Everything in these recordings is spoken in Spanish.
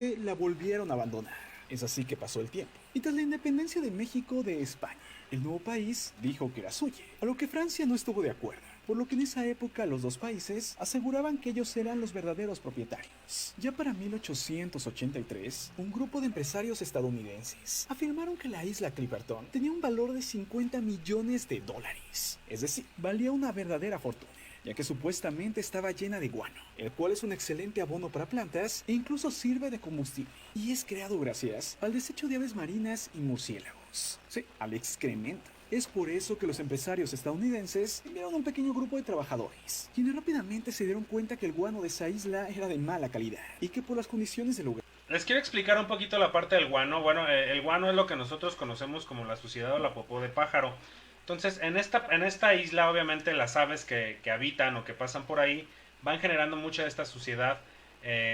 la volvieron a abandonar. Es así que pasó el tiempo. Y tras la independencia de México de España, el nuevo país dijo que era suya, a lo que Francia no estuvo de acuerdo, por lo que en esa época los dos países aseguraban que ellos eran los verdaderos propietarios. Ya para 1883, un grupo de empresarios estadounidenses afirmaron que la isla Clipperton tenía un valor de 50 millones de dólares, es decir, valía una verdadera fortuna, ya que supuestamente estaba llena de guano, el cual es un excelente abono para plantas e incluso sirve de combustible, y es creado gracias al desecho de aves marinas y murciélagos. Sí, al excremento. Es por eso que los empresarios estadounidenses enviaron un pequeño grupo de trabajadores, quienes rápidamente se dieron cuenta que el guano de esa isla era de mala calidad y que por las condiciones del lugar. Les quiero explicar un poquito la parte del guano. Bueno, el guano es lo que nosotros conocemos como la suciedad o la popó de pájaro. Entonces, en esta isla, obviamente, las aves que habitan o que pasan por ahí van generando mucha de esta suciedad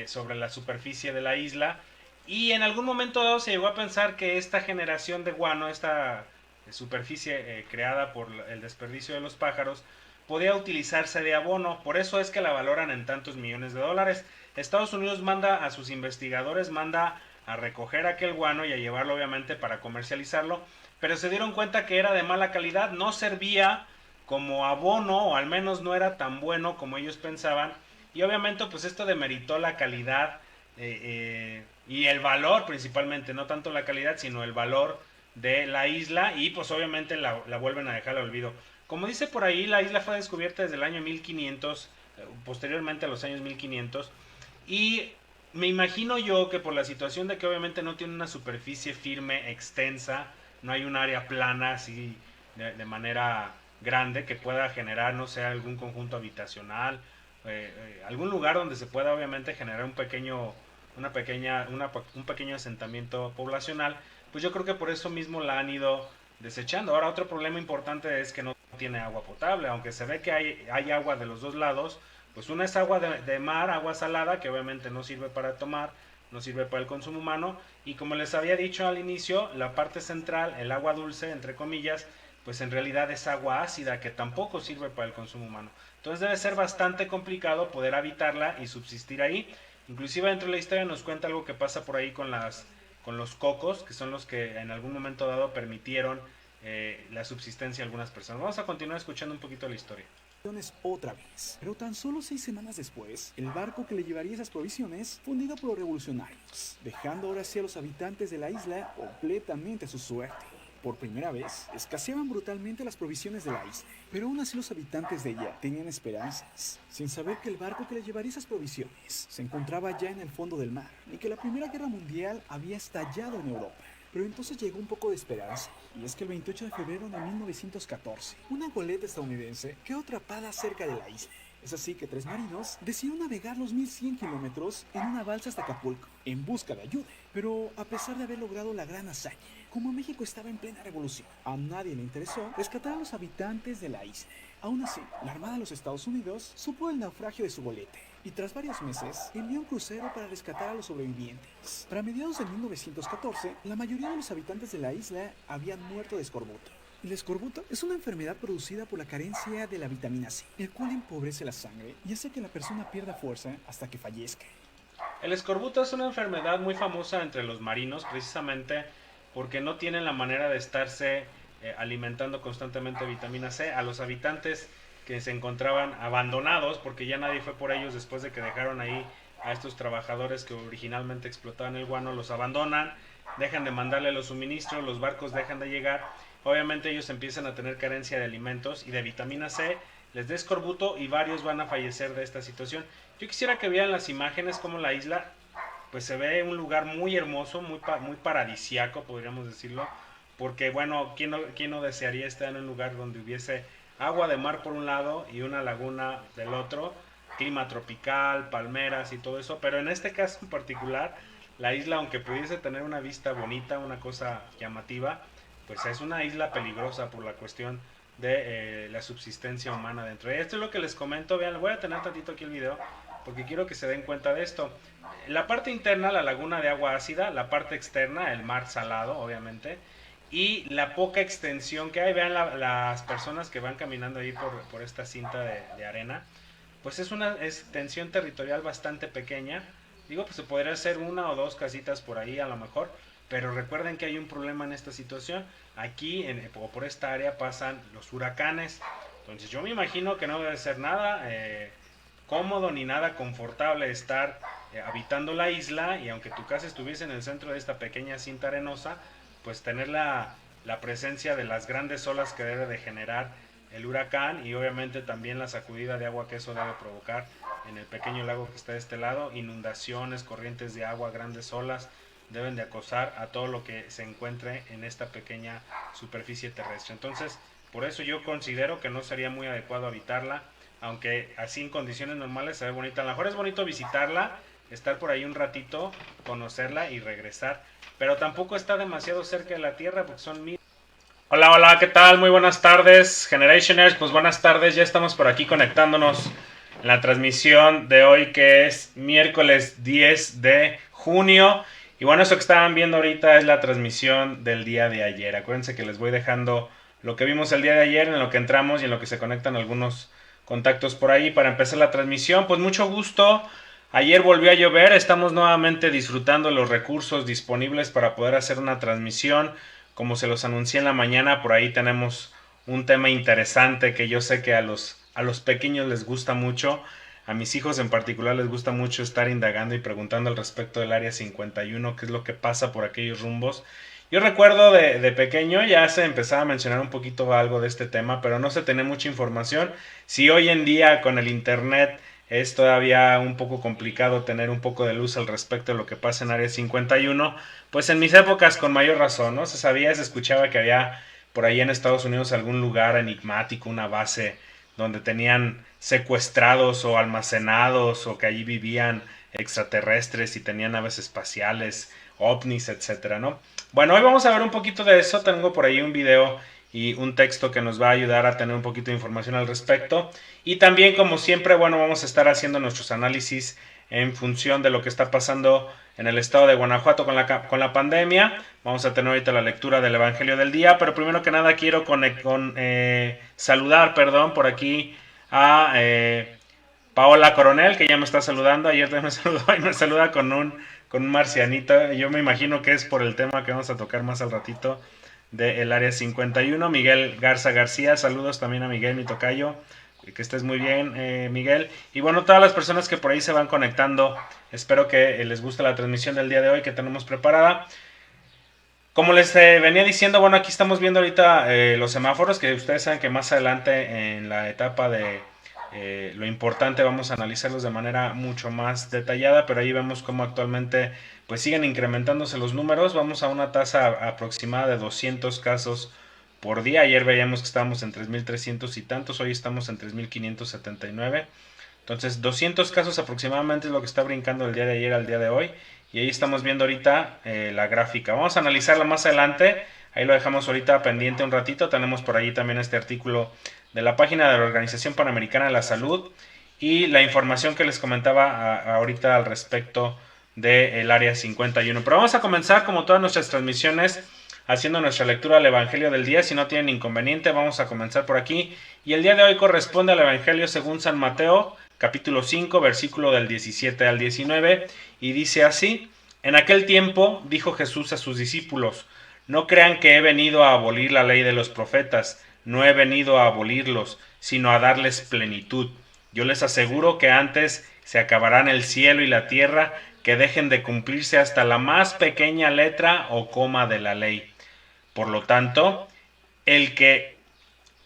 sobre la superficie de la isla. Y en algún momento dado se llegó a pensar que esta generación de guano, esta superficie creada por el desperdicio de los pájaros, podía utilizarse de abono. Por eso es que la valoran en tantos millones de dólares. Estados Unidos manda a sus investigadores, manda a recoger aquel guano y a llevarlo obviamente para comercializarlo, pero se dieron cuenta que era de mala calidad, no servía como abono, o al menos no era tan bueno como ellos pensaban, y obviamente pues esto demeritó la calidad y el valor principalmente, no tanto la calidad sino el valor de la isla, y pues obviamente la vuelven a dejar al olvido. Como dice por ahí, la isla fue descubierta desde el año 1500, posteriormente a los años 1500, y me imagino yo que por la situación de que obviamente no tiene una superficie firme, extensa, no hay un área plana así de manera grande que pueda generar, no sé, algún conjunto habitacional, algún lugar donde se pueda obviamente generar un pequeño asentamiento poblacional, pues yo creo que por eso mismo la han ido desechando. Ahora, otro problema importante es que no tiene agua potable, aunque se ve que hay agua de los dos lados, pues una es agua de mar, agua salada, que obviamente no sirve para tomar, no sirve para el consumo humano, y como les había dicho al inicio, la parte central, el agua dulce, entre comillas, pues en realidad es agua ácida, que tampoco sirve para el consumo humano. Entonces debe ser bastante complicado poder habitarla y subsistir ahí. Inclusive dentro de la historia nos cuenta algo que pasa por ahí con los cocos, que son los que en algún momento dado permitieron la subsistencia de algunas personas. Vamos a continuar escuchando un poquito la historia. Otra vez. Pero tan solo 6 semanas después, el barco que le llevaría esas provisiones fue hundido por los revolucionarios, dejando ahora sí a los habitantes de la isla completamente a su suerte. Por primera vez, escaseaban brutalmente las provisiones de la isla, pero aún así los habitantes de ella tenían esperanzas, sin saber que el barco que les llevaría esas provisiones se encontraba ya en el fondo del mar, y que la Primera Guerra Mundial había estallado en Europa. Pero entonces llegó un poco de esperanza, y es que el 28 de febrero de 1914, una goleta estadounidense quedó atrapada cerca de la isla. Es así que tres marinos decidieron navegar los 1100 kilómetros en una balsa hasta Acapulco, en busca de ayuda. Pero a pesar de haber logrado la gran hazaña, como México estaba en plena revolución, a nadie le interesó rescatar a los habitantes de la isla. Aún así, la Armada de los Estados Unidos supo el naufragio de su goleta, y tras varios meses envió un crucero para rescatar a los sobrevivientes. Para mediados de 1914, la mayoría de los habitantes de la isla habían muerto de escorbuto. El escorbuto es una enfermedad producida por la carencia de la vitamina C, el cual empobrece la sangre y hace que la persona pierda fuerza hasta que fallezca. El escorbuto es una enfermedad muy famosa entre los marinos, precisamente porque no tienen la manera de estarse alimentando constantemente de vitamina C. A los habitantes que se encontraban abandonados, porque ya nadie fue por ellos después de que dejaron ahí a estos trabajadores que originalmente explotaban el guano, los abandonan, dejan de mandarle los suministros, los barcos dejan de llegar, obviamente ellos empiezan a tener carencia de alimentos y de vitamina C, les da escorbuto y varios van a fallecer de esta situación. Yo quisiera que vean las imágenes como la isla pues se ve un lugar muy hermoso, muy paradisiaco, podríamos decirlo, porque bueno, quién no desearía estar en un lugar donde hubiese agua de mar por un lado y una laguna del otro, clima tropical, palmeras y todo eso, pero en este caso en particular, la isla, aunque pudiese tener una vista bonita, una cosa llamativa, pues es una isla peligrosa por la cuestión de la subsistencia humana dentro. Esto es lo que les comento, vean, voy a tener tantito aquí el video porque quiero que se den cuenta de esto. La parte interna, la laguna de agua ácida, la parte externa, el mar salado, obviamente, y la poca extensión que hay. Vean las personas que van caminando ahí por esta cinta de arena, pues es una extensión territorial bastante pequeña, Digo, pues se podría hacer una o dos casitas por ahí a lo mejor, pero recuerden que hay un problema en esta situación. Aquí, o por esta área, pasan los huracanes. Entonces yo me imagino que no debe ser nada cómodo ni nada confortable estar habitando la isla, y aunque tu casa estuviese en el centro de esta pequeña cinta arenosa, pues tener la presencia de las grandes olas que debe de generar el huracán, y obviamente también la sacudida de agua que eso debe provocar en el pequeño lago que está de este lado. Inundaciones, corrientes de agua, grandes olas deben de acosar a todo lo que se encuentre en esta pequeña superficie terrestre. Entonces, por eso yo considero que no sería muy adecuado habitarla, aunque así en condiciones normales se ve bonita. A lo mejor es bonito visitarla, estar por ahí un ratito, conocerla y regresar, pero tampoco está demasiado cerca de la Tierra porque son mil. Hola, hola, ¿qué tal? Muy buenas tardes, Generationers. Pues buenas tardes, ya estamos por aquí conectándonos en la transmisión de hoy, que es miércoles 10 de junio. Y bueno, eso que estaban viendo ahorita es la transmisión del día de ayer. Acuérdense que les voy dejando lo que vimos el día de ayer, en lo que entramos y en lo que se conectan algunos contactos por ahí para empezar la transmisión. Pues mucho gusto. Ayer volvió a llover, estamos nuevamente disfrutando los recursos disponibles para poder hacer una transmisión. Como se los anuncié en la mañana, por ahí tenemos un tema interesante que yo sé que a los pequeños les gusta mucho. A mis hijos en particular les gusta mucho estar indagando y preguntando al respecto del Área 51, qué es lo que pasa por aquellos rumbos. Yo recuerdo de pequeño ya se empezaba a mencionar un poquito algo de este tema, pero no se tenía mucha información. Si hoy en día con el internet es todavía un poco complicado tener un poco de luz al respecto de lo que pasa en Área 51, pues en mis épocas con mayor razón, ¿no? Se sabía, se escuchaba que había por ahí en Estados Unidos algún lugar enigmático, una base donde tenían secuestrados o almacenados, o que allí vivían extraterrestres y tenían naves espaciales, ovnis, etcétera, ¿no? Bueno, hoy vamos a ver un poquito de eso. Tengo por ahí un video y un texto que nos va a ayudar a tener un poquito de información al respecto. Y también, como siempre, bueno, vamos a estar haciendo nuestros análisis en función de lo que está pasando en el estado de Guanajuato con la pandemia. Vamos a tener ahorita la lectura del Evangelio del día, pero primero que nada quiero saludar, por aquí a Paola Coronel, que ya me está saludando. Ayer también me saludó y me saluda con un marcianito. Yo me imagino que es por el tema que vamos a tocar más al ratito del Área 51. Miguel Garza García, saludos también a Miguel, mi tocayo. Que estés muy bien, Miguel. Y bueno, todas las personas que por ahí se van conectando, espero que les guste la transmisión del día de hoy que tenemos preparada. Como les venía diciendo, bueno, aquí estamos viendo ahorita los semáforos, que ustedes saben que más adelante en la etapa de lo importante vamos a analizarlos de manera mucho más detallada, pero ahí vemos cómo actualmente pues siguen incrementándose los números. Vamos a una tasa aproximada de 200 casos por día. Ayer veíamos que estábamos en 3.300 y tantos, hoy estamos en 3.579. Entonces 200 casos aproximadamente es lo que está brincando del día de ayer al día de hoy. Y ahí estamos viendo ahorita la gráfica. Vamos a analizarla más adelante. Ahí lo dejamos ahorita pendiente un ratito. Tenemos por ahí también este artículo de la página de la Organización Panamericana de la Salud y la información que les comentaba ahorita al respecto del Área 51. Pero vamos a comenzar, como todas nuestras transmisiones, haciendo nuestra lectura del Evangelio del día. Si no tienen inconveniente, vamos a comenzar por aquí. Y el día de hoy corresponde al Evangelio según San Mateo, capítulo 5, versículo del 17 al 19, y dice así: En aquel tiempo dijo Jesús a sus discípulos: No crean que he venido a abolir la ley de los profetas, no he venido a abolirlos, sino a darles plenitud. Yo les aseguro que antes se acabarán el cielo y la tierra, que dejen de cumplirse hasta la más pequeña letra o coma de la ley. Por lo tanto, el que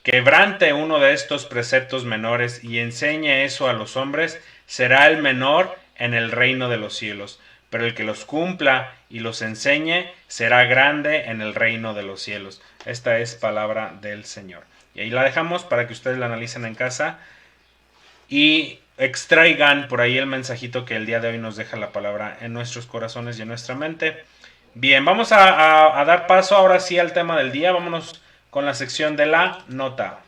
quebrante uno de estos preceptos menores y enseñe eso a los hombres, será el menor en el reino de los cielos. Pero el que los cumpla y los enseñe, será grande en el reino de los cielos. Esta es palabra del Señor. Y ahí la dejamos para que ustedes la analicen en casa y extraigan por ahí el mensajito que el día de hoy nos deja la palabra en nuestros corazones y en nuestra mente. Bien, vamos a dar paso ahora sí al tema del día. Vámonos con la sección de la nota.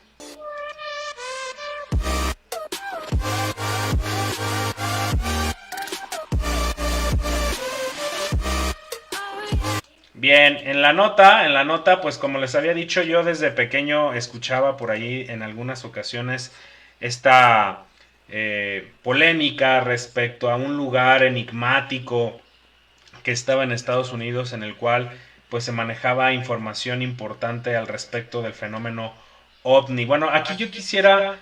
Bien, en la nota, pues como les había dicho, yo desde pequeño escuchaba por ahí en algunas ocasiones esta polémica respecto a un lugar enigmático que estaba en Estados Unidos, en el cual pues se manejaba información importante al respecto del fenómeno ovni. Bueno, aquí yo quisiera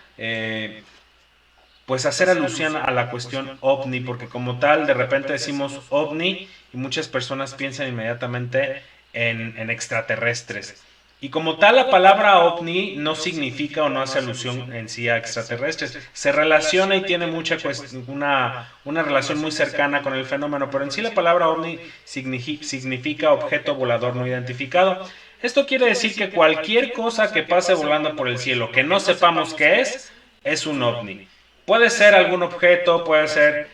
pues hacer alusión a la cuestión ovni, porque como tal de repente decimos ovni y muchas personas piensan inmediatamente en extraterrestres. Y como tal, la palabra ovni no significa o no hace alusión en sí a extraterrestres. Se relaciona y tiene una relación muy cercana con el fenómeno, pero en sí la palabra ovni significa objeto volador no identificado. Esto quiere decir que cualquier cosa que pase volando por el cielo que no sepamos qué es un ovni. Puede ser algún objeto, puede ser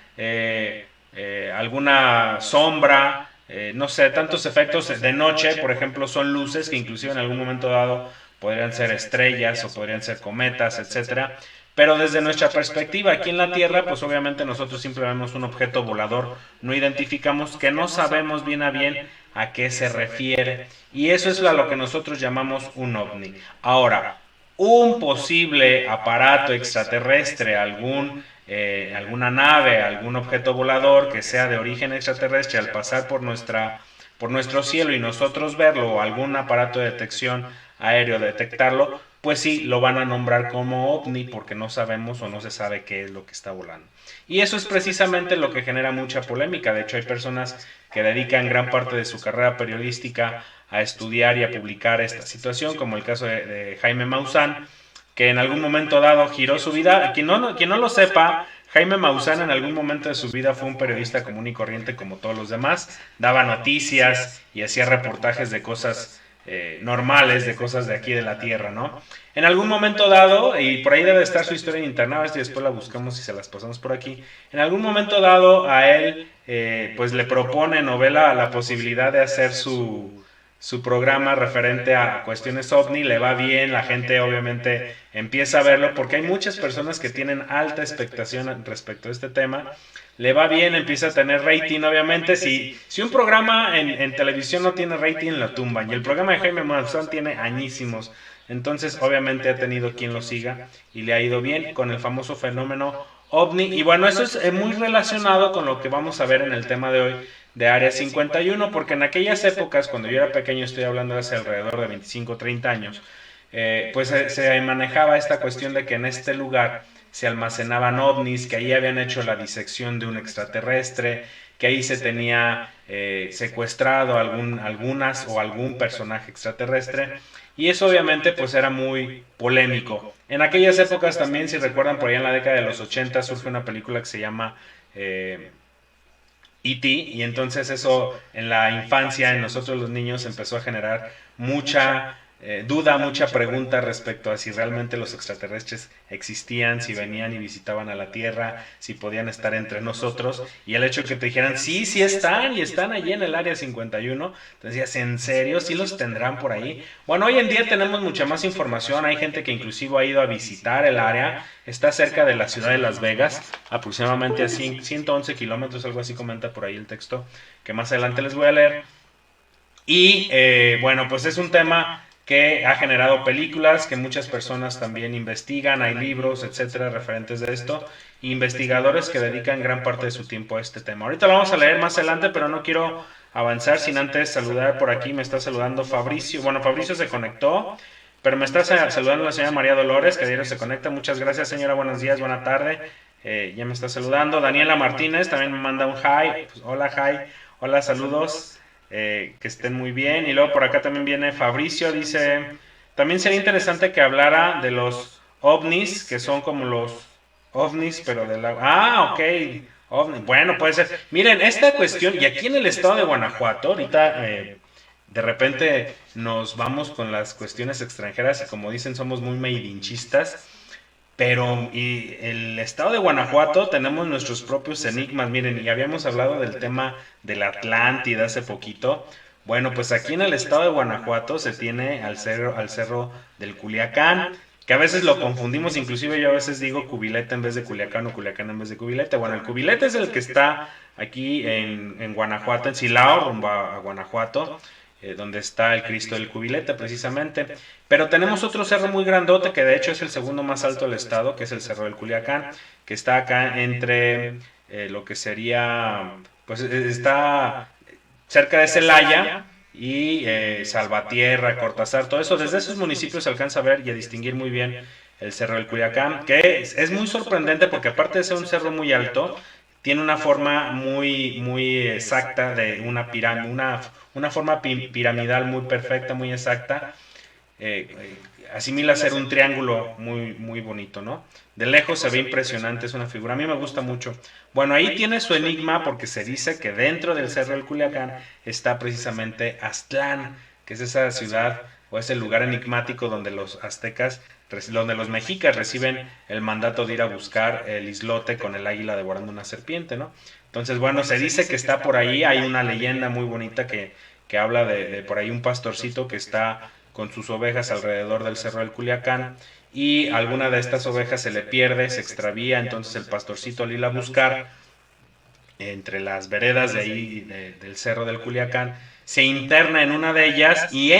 alguna sombra, no sé, tantos efectos de noche, por ejemplo, son luces que inclusive en algún momento dado podrían ser estrellas o podrían ser cometas, etcétera. Pero desde nuestra perspectiva aquí en la Tierra, pues obviamente nosotros siempre vemos un objeto volador, no identificamos, que no sabemos bien a qué se refiere. Y eso es lo que nosotros llamamos un ovni. Ahora, un posible aparato extraterrestre, alguna nave, algún objeto volador que sea de origen extraterrestre al pasar por nuestro cielo y nosotros verlo, o algún aparato de detección aéreo detectarlo, pues sí, lo van a nombrar como ovni porque no sabemos o no se sabe qué es lo que está volando. Y eso es precisamente lo que genera mucha polémica. De hecho, hay personas que dedican gran parte de su carrera periodística a estudiar y a publicar esta situación, como el caso de Jaime Maussan, que en algún momento dado giró su vida. Quien no lo sepa, Jaime Maussan en algún momento de su vida fue un periodista común y corriente como todos los demás, daba noticias y hacía reportajes de cosas normales, de cosas de aquí de la Tierra, ¿no? En algún momento dado, y por ahí debe estar su historia en internet, y después la buscamos y se las pasamos por aquí, en algún momento dado a él pues le propone novela la posibilidad de hacer su programa referente a cuestiones ovni, le va bien, la gente obviamente empieza a verlo porque hay muchas personas que tienen alta expectación respecto a este tema, le va bien, empieza a tener rating, obviamente si un programa en televisión no tiene rating la tumban, y el programa de Jaime Maussan tiene añísimos, entonces obviamente ha tenido quien lo siga y le ha ido bien con el famoso fenómeno ovni, y bueno, eso es muy relacionado con lo que vamos a ver en el tema de hoy de Área 51, porque en aquellas épocas, cuando yo era pequeño, estoy hablando de hace alrededor de 25 o 30 años, pues se manejaba esta cuestión de que en este lugar se almacenaban ovnis, que ahí habían hecho la disección de un extraterrestre, que ahí se tenía secuestrado algunas o algún personaje extraterrestre, y eso obviamente pues era muy polémico. En aquellas épocas también, si recuerdan, por allá en la década de los 80 surge una película que se llama E.T., y entonces eso en la infancia, en nosotros los niños, empezó a generar mucha duda, mucha pregunta respecto a si realmente los extraterrestres existían, si venían y visitaban a la Tierra, si podían estar entre nosotros, y el hecho de que te dijeran, sí, sí están, y están allí en el Área 51, te decías, ¿en serio? ¿Sí los tendrán por ahí? Bueno, hoy en día tenemos mucha más información, hay gente que inclusive ha ido a visitar el área, está cerca de la ciudad de Las Vegas, aproximadamente a 111 kilómetros, algo así comenta por ahí el texto, que más adelante les voy a leer. Y bueno, pues es un tema que ha generado películas, que muchas personas también investigan, hay libros, etcétera, referentes de esto, investigadores que dedican gran parte de su tiempo a este tema. Ahorita lo vamos a leer más adelante, pero no quiero avanzar sin antes saludar por aquí, me está saludando Fabricio, bueno, Fabricio se conectó, pero me está saludando la señora María Dolores, que diario se conecta, muchas gracias señora, buenos días, buena tarde, ya me está saludando, Daniela Martínez también me manda un hi, pues, hola hi, hola, saludos. Que estén muy bien. Y luego por acá también viene Fabricio, dice, también sería interesante que hablara de los ovnis, que son como los ovnis, pero de la... Ah, ok. OVNI. Bueno, puede ser. Miren, esta cuestión, y aquí en el estado de Guanajuato, ahorita de repente nos vamos con las cuestiones extranjeras y como dicen, somos muy meidinchistas. Pero y el estado de Guanajuato tenemos nuestros propios enigmas, miren, y habíamos hablado del tema de la Atlántida hace poquito. Bueno, pues aquí en el estado de Guanajuato se tiene al cerro del Culiacán, que a veces lo confundimos, inclusive yo a veces digo Cubilete en vez de Culiacán o Culiacán en vez de Cubilete. Bueno, el Cubilete es el que está aquí en Guanajuato, en Silao, rumbo a Guanajuato. donde está el Cristo del Cubilete precisamente. Pero tenemos otro cerro muy grandote, que de hecho es el segundo más alto del estado, que es el Cerro del Culiacán, que está acá entre lo que sería, pues está cerca de Celaya y Salvatierra, Cortázar, todo eso. Desde esos municipios se alcanza a ver y a distinguir muy bien el Cerro del Culiacán, que es muy sorprendente porque aparte de ser un cerro muy alto, tiene una forma muy exacta de una pirámide, una forma piramidal muy perfecta, muy exacta. Asimila ser un triángulo muy bonito, ¿no? De lejos se ve impresionante, es una figura, a mí me gusta mucho. Bueno, ahí tiene su enigma porque se dice que dentro del Cerro del Culiacán está precisamente Aztlán, que es esa ciudad o ese lugar enigmático donde los aztecas, donde los mexicas reciben el mandato de ir a buscar el islote con el águila devorando una serpiente, ¿no? Entonces, bueno, se dice que está por ahí, hay una leyenda muy bonita que habla de por ahí un pastorcito que está con sus ovejas alrededor del Cerro del Culiacán y alguna de estas ovejas se le pierde, se extravía, entonces el pastorcito al ir a buscar entre las veredas de ahí del Cerro del Culiacán se interna en una de ellas y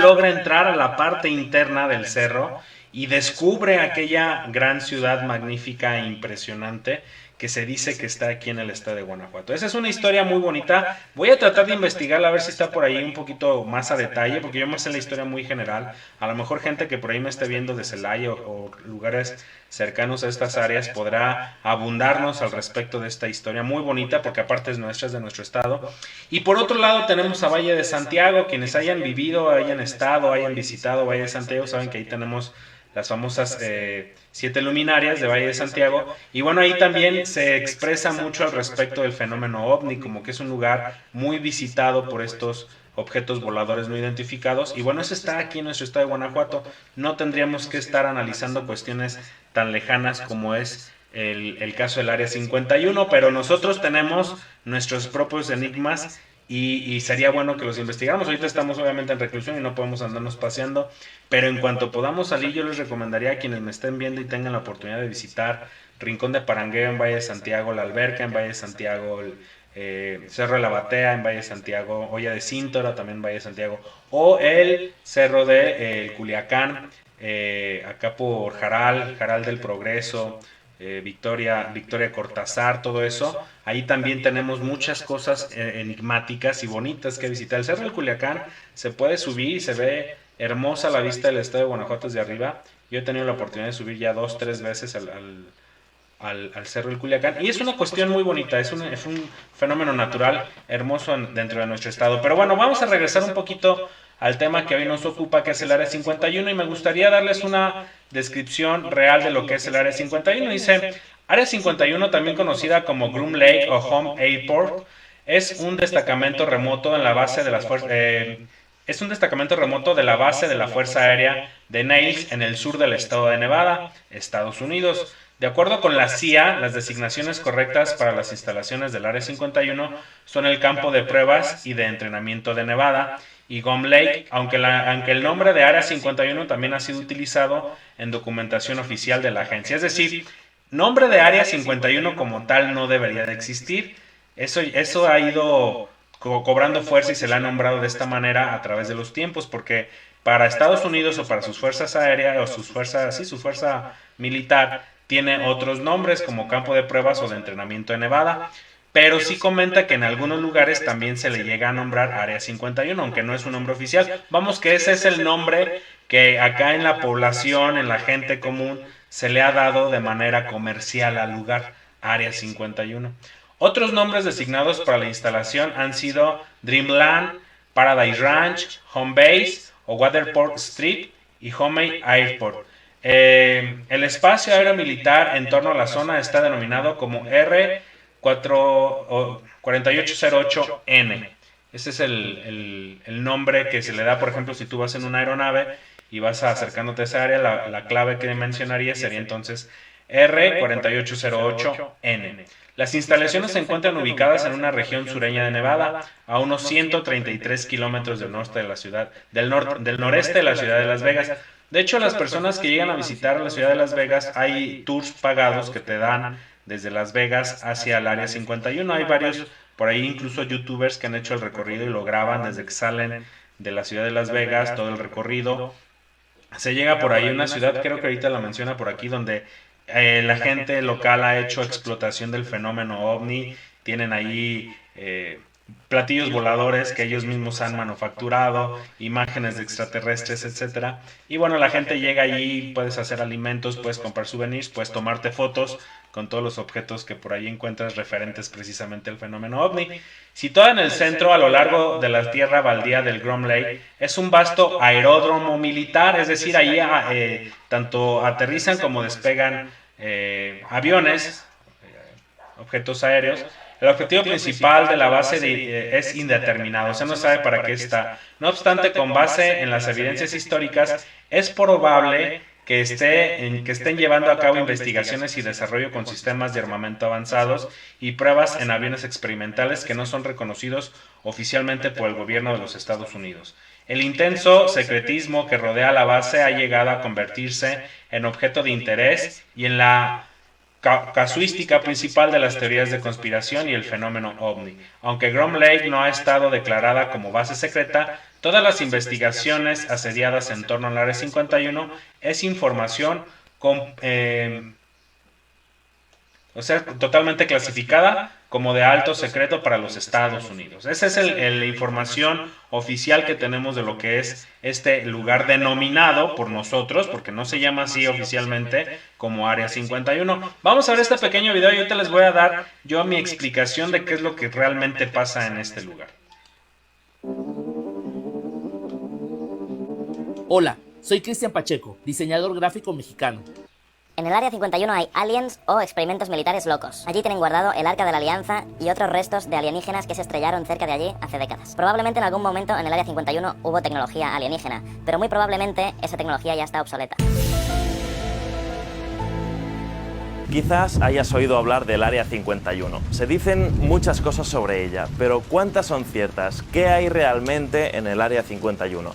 logra entrar a la parte interna del cerro y descubre aquella gran ciudad magnífica e impresionante que se dice que está aquí en el estado de Guanajuato. Esa es una historia muy bonita. Voy a tratar de investigarla a ver si está por ahí un poquito más a detalle, porque yo me sé la historia muy general. A lo mejor gente que por ahí me esté viendo de Celaya o lugares cercanos a estas áreas podrá abundarnos al respecto de esta historia muy bonita, porque aparte es nuestra, es de nuestro estado. Y por otro lado tenemos a Valle de Santiago. Quienes hayan vivido, hayan estado, hayan visitado Valle de Santiago, saben que ahí tenemos las famosas 7 luminarias de Valle de Santiago, y bueno, ahí también se expresa mucho al respecto del fenómeno ovni, como que es un lugar muy visitado por estos objetos voladores no identificados, y bueno, eso está aquí en nuestro estado de Guanajuato. No tendríamos que estar analizando cuestiones tan lejanas como es el caso del Área 51, pero nosotros tenemos nuestros propios enigmas y sería bueno que los investigáramos. Ahorita estamos obviamente en reclusión y no podemos andarnos paseando, pero en cuanto podamos salir, yo les recomendaría a quienes me estén viendo y tengan la oportunidad de visitar Rincón de Parangueo en Valle de Santiago, La Alberca en Valle de Santiago, el Cerro de la Batea en Valle de Santiago, Olla de Cíntora también en Valle de Santiago, o el Cerro de Culiacán, acá por Jaral del Progreso, Victoria Cortázar, todo eso. Ahí también tenemos muchas cosas enigmáticas y bonitas que visitar. El Cerro del Culiacán se puede subir y se ve hermosa la vista del estado de Guanajuato desde arriba. Yo he tenido la oportunidad de subir ya 2-3 veces al Cerro del Culiacán y es una cuestión muy bonita, es un fenómeno natural hermoso dentro de nuestro estado. Pero bueno, vamos a regresar un poquito al tema que hoy nos ocupa, que es el Área 51, y me gustaría darles una descripción real de lo que es el Área 51. Dice: Área 51, también conocida como Groom Lake o Home Airport, es un destacamento remoto en la base de las fuerzas es un destacamento remoto de la base de la Fuerza Aérea de Niles en el sur del estado de Nevada, Estados Unidos. De acuerdo con la CIA, las designaciones correctas para las instalaciones del Área 51 son el campo de pruebas y de entrenamiento de Nevada y Groom Lake, aunque el nombre de Área 51 también ha sido utilizado en documentación oficial de la agencia. Es decir, nombre de Área 51 como tal no debería de existir. Eso ha ido cobrando fuerza y se le ha nombrado de esta manera a través de los tiempos, porque para Estados Unidos o para sus fuerzas aéreas o su fuerza militar tiene otros nombres como campo de pruebas o de entrenamiento de Nevada, pero sí comenta que en algunos lugares también se le llega a nombrar Área 51, aunque no es un nombre oficial. Vamos, que ese es el nombre que acá en la población, en la gente común, se le ha dado de manera comercial al lugar, Área 51. Otros nombres designados para la instalación han sido Dreamland, Paradise Ranch, Home Base o Waterport Street y Home Airport. El espacio aéreo militar en torno a la zona está denominado como R4808N. Ese es el nombre que se le da, por ejemplo, si tú vas en una aeronave y vas acercándote a esa área, la clave que mencionaría sería entonces R4808N. Las instalaciones se encuentran ubicadas en una región sureña de Nevada, a unos 133 kilómetros del norte de la ciudad, del noreste de la ciudad de Las Vegas. De hecho, las personas que llegan a visitar la ciudad de Las Vegas, hay tours pagados que te dan desde Las Vegas hacia el Área 51. Hay varios, por ahí incluso youtubers que han hecho el recorrido y lo graban desde que salen la ciudad de Las Vegas, todo el recorrido. Se llega por ahí a una ciudad, creo que ahorita la menciona por aquí, donde la gente local ha hecho explotación del fenómeno ovni. Tienen ahí platillos voladores que ellos mismos han manufacturado, imágenes de extraterrestres, etcétera. Y bueno, la gente llega allí, puedes hacer alimentos, puedes comprar souvenirs, puedes tomarte fotos con todos los objetos que por ahí encuentras referentes precisamente al fenómeno ovni. Situada en el centro, a lo largo de la tierra baldía del Groom Lake, es un vasto aeródromo militar, es decir, ahí tanto aterrizan como despegan aviones, objetos aéreos. El objetivo principal de la base es indeterminado, o sea, no sabe para qué está. No obstante, con base en las evidencias históricas, es probable que estén llevando a cabo investigaciones y desarrollo con sistemas de armamento avanzados y pruebas en aviones experimentales que no son reconocidos oficialmente por el gobierno de los Estados Unidos. El intenso secretismo que rodea la base ha llegado a convertirse en objeto de interés y en la casuística principal de las teorías de conspiración y el fenómeno ovni. Aunque Groom Lake no ha estado declarada como base secreta, todas las investigaciones asediadas en torno al Área 51 es información totalmente clasificada como de alto secreto para los Estados Unidos. Esa es la información oficial que tenemos de lo que es este lugar denominado por nosotros, porque no se llama así oficialmente, como Área 51. Vamos a ver este pequeño video y ahorita les voy a dar yo mi explicación de qué es lo que realmente pasa en este lugar. Hola, soy Cristian Pacheco, diseñador gráfico mexicano. En el Área 51 hay aliens o experimentos militares locos. Allí tienen guardado el Arca de la Alianza y otros restos de alienígenas que se estrellaron cerca de allí hace décadas. Probablemente en algún momento en el Área 51 hubo tecnología alienígena, pero muy probablemente esa tecnología ya está obsoleta. Quizás hayas oído hablar del Área 51. Se dicen muchas cosas sobre ella, pero ¿cuántas son ciertas? ¿Qué hay realmente en el Área 51?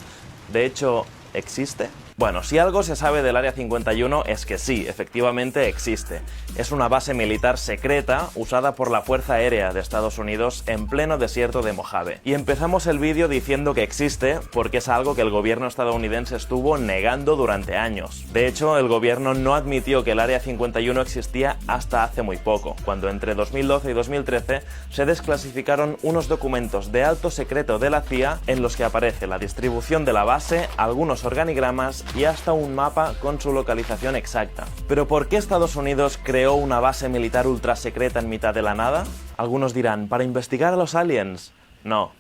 De hecho, ¿existe? Bueno, si algo se sabe del Área 51 es que sí, efectivamente existe. Es una base militar secreta usada por la Fuerza Aérea de Estados Unidos en pleno desierto de Mojave. Y empezamos el vídeo diciendo que existe porque es algo que el gobierno estadounidense estuvo negando durante años. De hecho, el gobierno no admitió que el Área 51 existía hasta hace muy poco, cuando entre 2012 y 2013 se desclasificaron unos documentos de alto secreto de la CIA en los que aparece la distribución de la base, algunos organigramas y hasta un mapa con su localización exacta. ¿Pero por qué Estados Unidos creó una base militar ultra secreta en mitad de la nada? Algunos dirán, ¿para investigar a los aliens? No.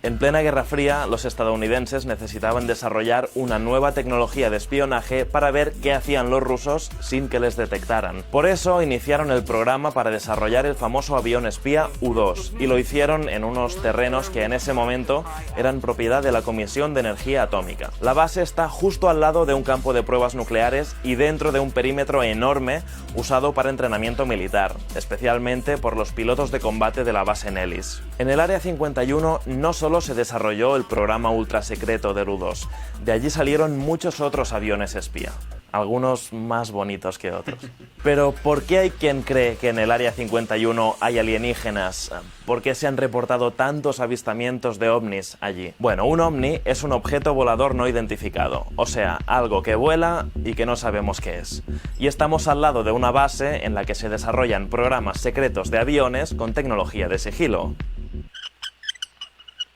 En plena Guerra Fría, los estadounidenses necesitaban desarrollar una nueva tecnología de espionaje para ver qué hacían los rusos sin que les detectaran. Por eso iniciaron el programa para desarrollar el famoso avión espía U-2, y lo hicieron en unos terrenos que en ese momento eran propiedad de la Comisión de Energía Atómica. La base está justo al lado de un campo de pruebas nucleares y dentro de un perímetro enorme usado para entrenamiento militar, especialmente por los pilotos de combate de la base Nellis. En el Área 51 no solo se desarrolló el programa ultra secreto del U-2, de allí salieron muchos otros aviones espía, algunos más bonitos que otros. Pero ¿por qué hay quien cree que en el Área 51 hay alienígenas? ¿Por qué se han reportado tantos avistamientos de ovnis allí? Bueno, un ovni es un objeto volador no identificado, o sea, algo que vuela y que no sabemos qué es. Y estamos al lado de una base en la que se desarrollan programas secretos de aviones con tecnología de sigilo.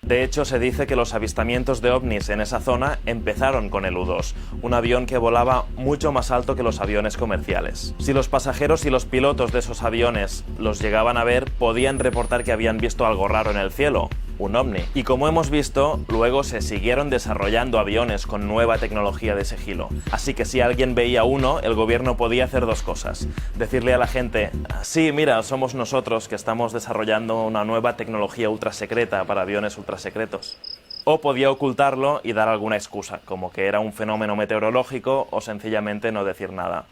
De hecho, se dice que los avistamientos de ovnis en esa zona empezaron con el U-2, un avión que volaba mucho más alto que los aviones comerciales. Si los pasajeros y los pilotos de esos aviones los llegaban a ver, podían reportar que habían visto algo raro en el cielo, un ovni. Y como hemos visto, luego se siguieron desarrollando aviones con nueva tecnología de sigilo. Así que si alguien veía uno, el gobierno podía hacer dos cosas. Decirle a la gente, sí, mira, somos nosotros que estamos desarrollando una nueva tecnología ultra secreta para aviones ultra secretos. O podía ocultarlo y dar alguna excusa, como que era un fenómeno meteorológico o sencillamente no decir nada.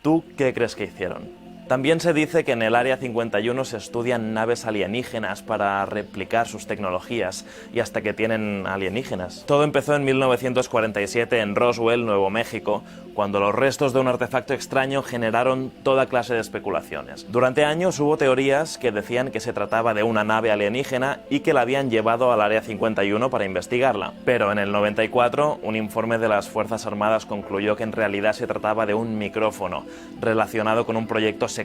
¿Tú qué crees que hicieron? También se dice que en el Área 51 se estudian naves alienígenas para replicar sus tecnologías y hasta que tienen alienígenas. Todo empezó en 1947 en Roswell, Nuevo México, cuando los restos de un artefacto extraño generaron toda clase de especulaciones. Durante años hubo teorías que decían que se trataba de una nave alienígena y que la habían llevado al Área 51 para investigarla. Pero en el 94, un informe de las Fuerzas Armadas concluyó que en realidad se trataba de un micrófono relacionado con un proyecto secreto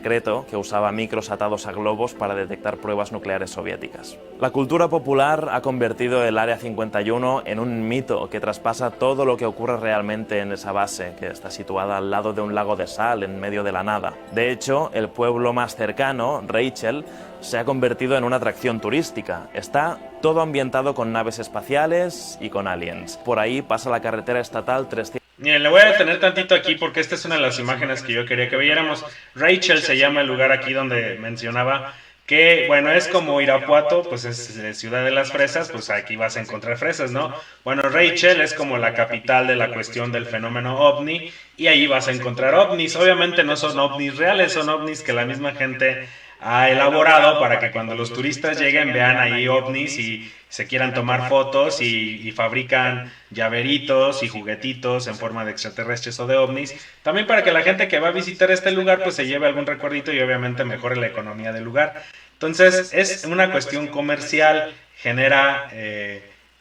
que usaba micros atados a globos para detectar pruebas nucleares soviéticas. La cultura popular ha convertido el Área 51 en un mito que traspasa todo lo que ocurre realmente en esa base, que está situada al lado de un lago de sal en medio de la nada. De hecho, el pueblo más cercano, Rachel, se ha convertido en una atracción turística. Está todo ambientado con naves espaciales y con aliens. Por ahí pasa la carretera estatal 300. Miren, le voy a detener tantito aquí porque esta es una de las imágenes que yo quería que viéramos. Rachel se llama el lugar aquí donde mencionaba que, bueno, es como Irapuato, pues es ciudad de las fresas, pues aquí vas a encontrar fresas, ¿no? Bueno, Rachel es como la capital de la cuestión del fenómeno ovni y ahí vas a encontrar ovnis. Obviamente no son ovnis reales, son ovnis que la misma gente ha elaborado para que cuando los turistas lleguen vean ahí ovnis y se quieran tomar fotos y fabrican llaveritos y juguetitos en forma de extraterrestres o de ovnis, también para que la gente que va a visitar este lugar pues se lleve algún recuerdito y obviamente mejore la economía del lugar. Entonces es una cuestión comercial, genera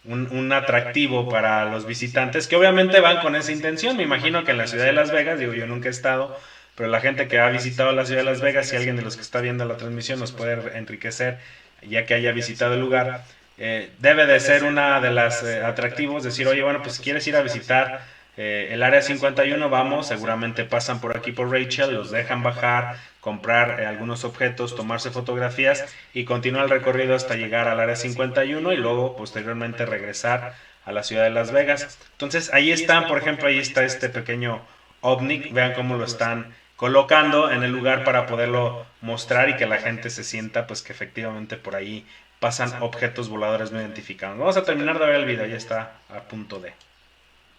un atractivo para los visitantes que obviamente van con esa intención. Me imagino que en la ciudad de Las Vegas, digo, yo nunca he estado, pero la gente que ha visitado la ciudad de Las Vegas, si alguien de los que está viendo la transmisión nos puede enriquecer, ya que haya visitado el lugar, debe de ser una de las atractivos, decir, oye, bueno, pues si quieres ir a visitar el Área 51, vamos, seguramente pasan por aquí por Rachel, los dejan bajar, comprar algunos objetos, tomarse fotografías y continuar el recorrido hasta llegar al Área 51 y luego posteriormente regresar a la ciudad de Las Vegas. Entonces ahí están, por ejemplo, ahí está este pequeño ovni, vean cómo lo están colocando en el lugar para poderlo mostrar y que la gente se sienta pues que efectivamente por ahí pasan objetos voladores no identificados. Vamos a terminar de ver el video, ya está a punto de...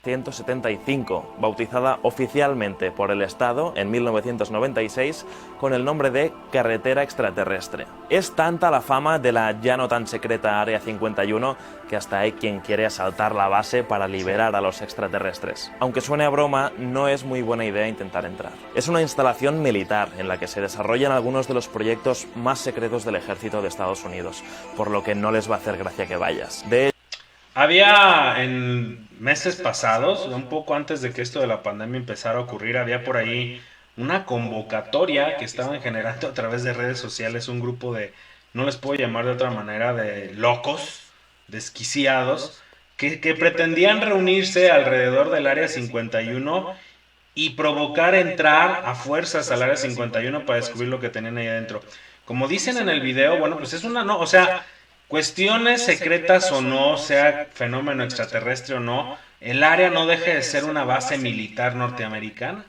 175, bautizada oficialmente por el Estado en 1996 con el nombre de Carretera Extraterrestre. Es tanta la fama de la ya no tan secreta Área 51 que hasta hay quien quiere asaltar la base para liberar a los extraterrestres. Aunque suene a broma, no es muy buena idea intentar entrar. Es una instalación militar en la que se desarrollan algunos de los proyectos más secretos del ejército de Estados Unidos, por lo que no les va a hacer gracia que vayas. Había en meses pasados, un poco antes de que esto de la pandemia empezara a ocurrir, había por ahí una convocatoria que estaban generando a través de redes sociales un grupo de, no les puedo llamar de otra manera, de locos, desquiciados, que pretendían reunirse alrededor del Área 51 y provocar entrar a fuerzas al Área 51 para descubrir lo que tenían ahí adentro. Como dicen en el video, bueno, pues es una, no, o sea... Cuestiones secretas o no, sea fenómeno extraterrestre o no, el área no deja de ser una base militar norteamericana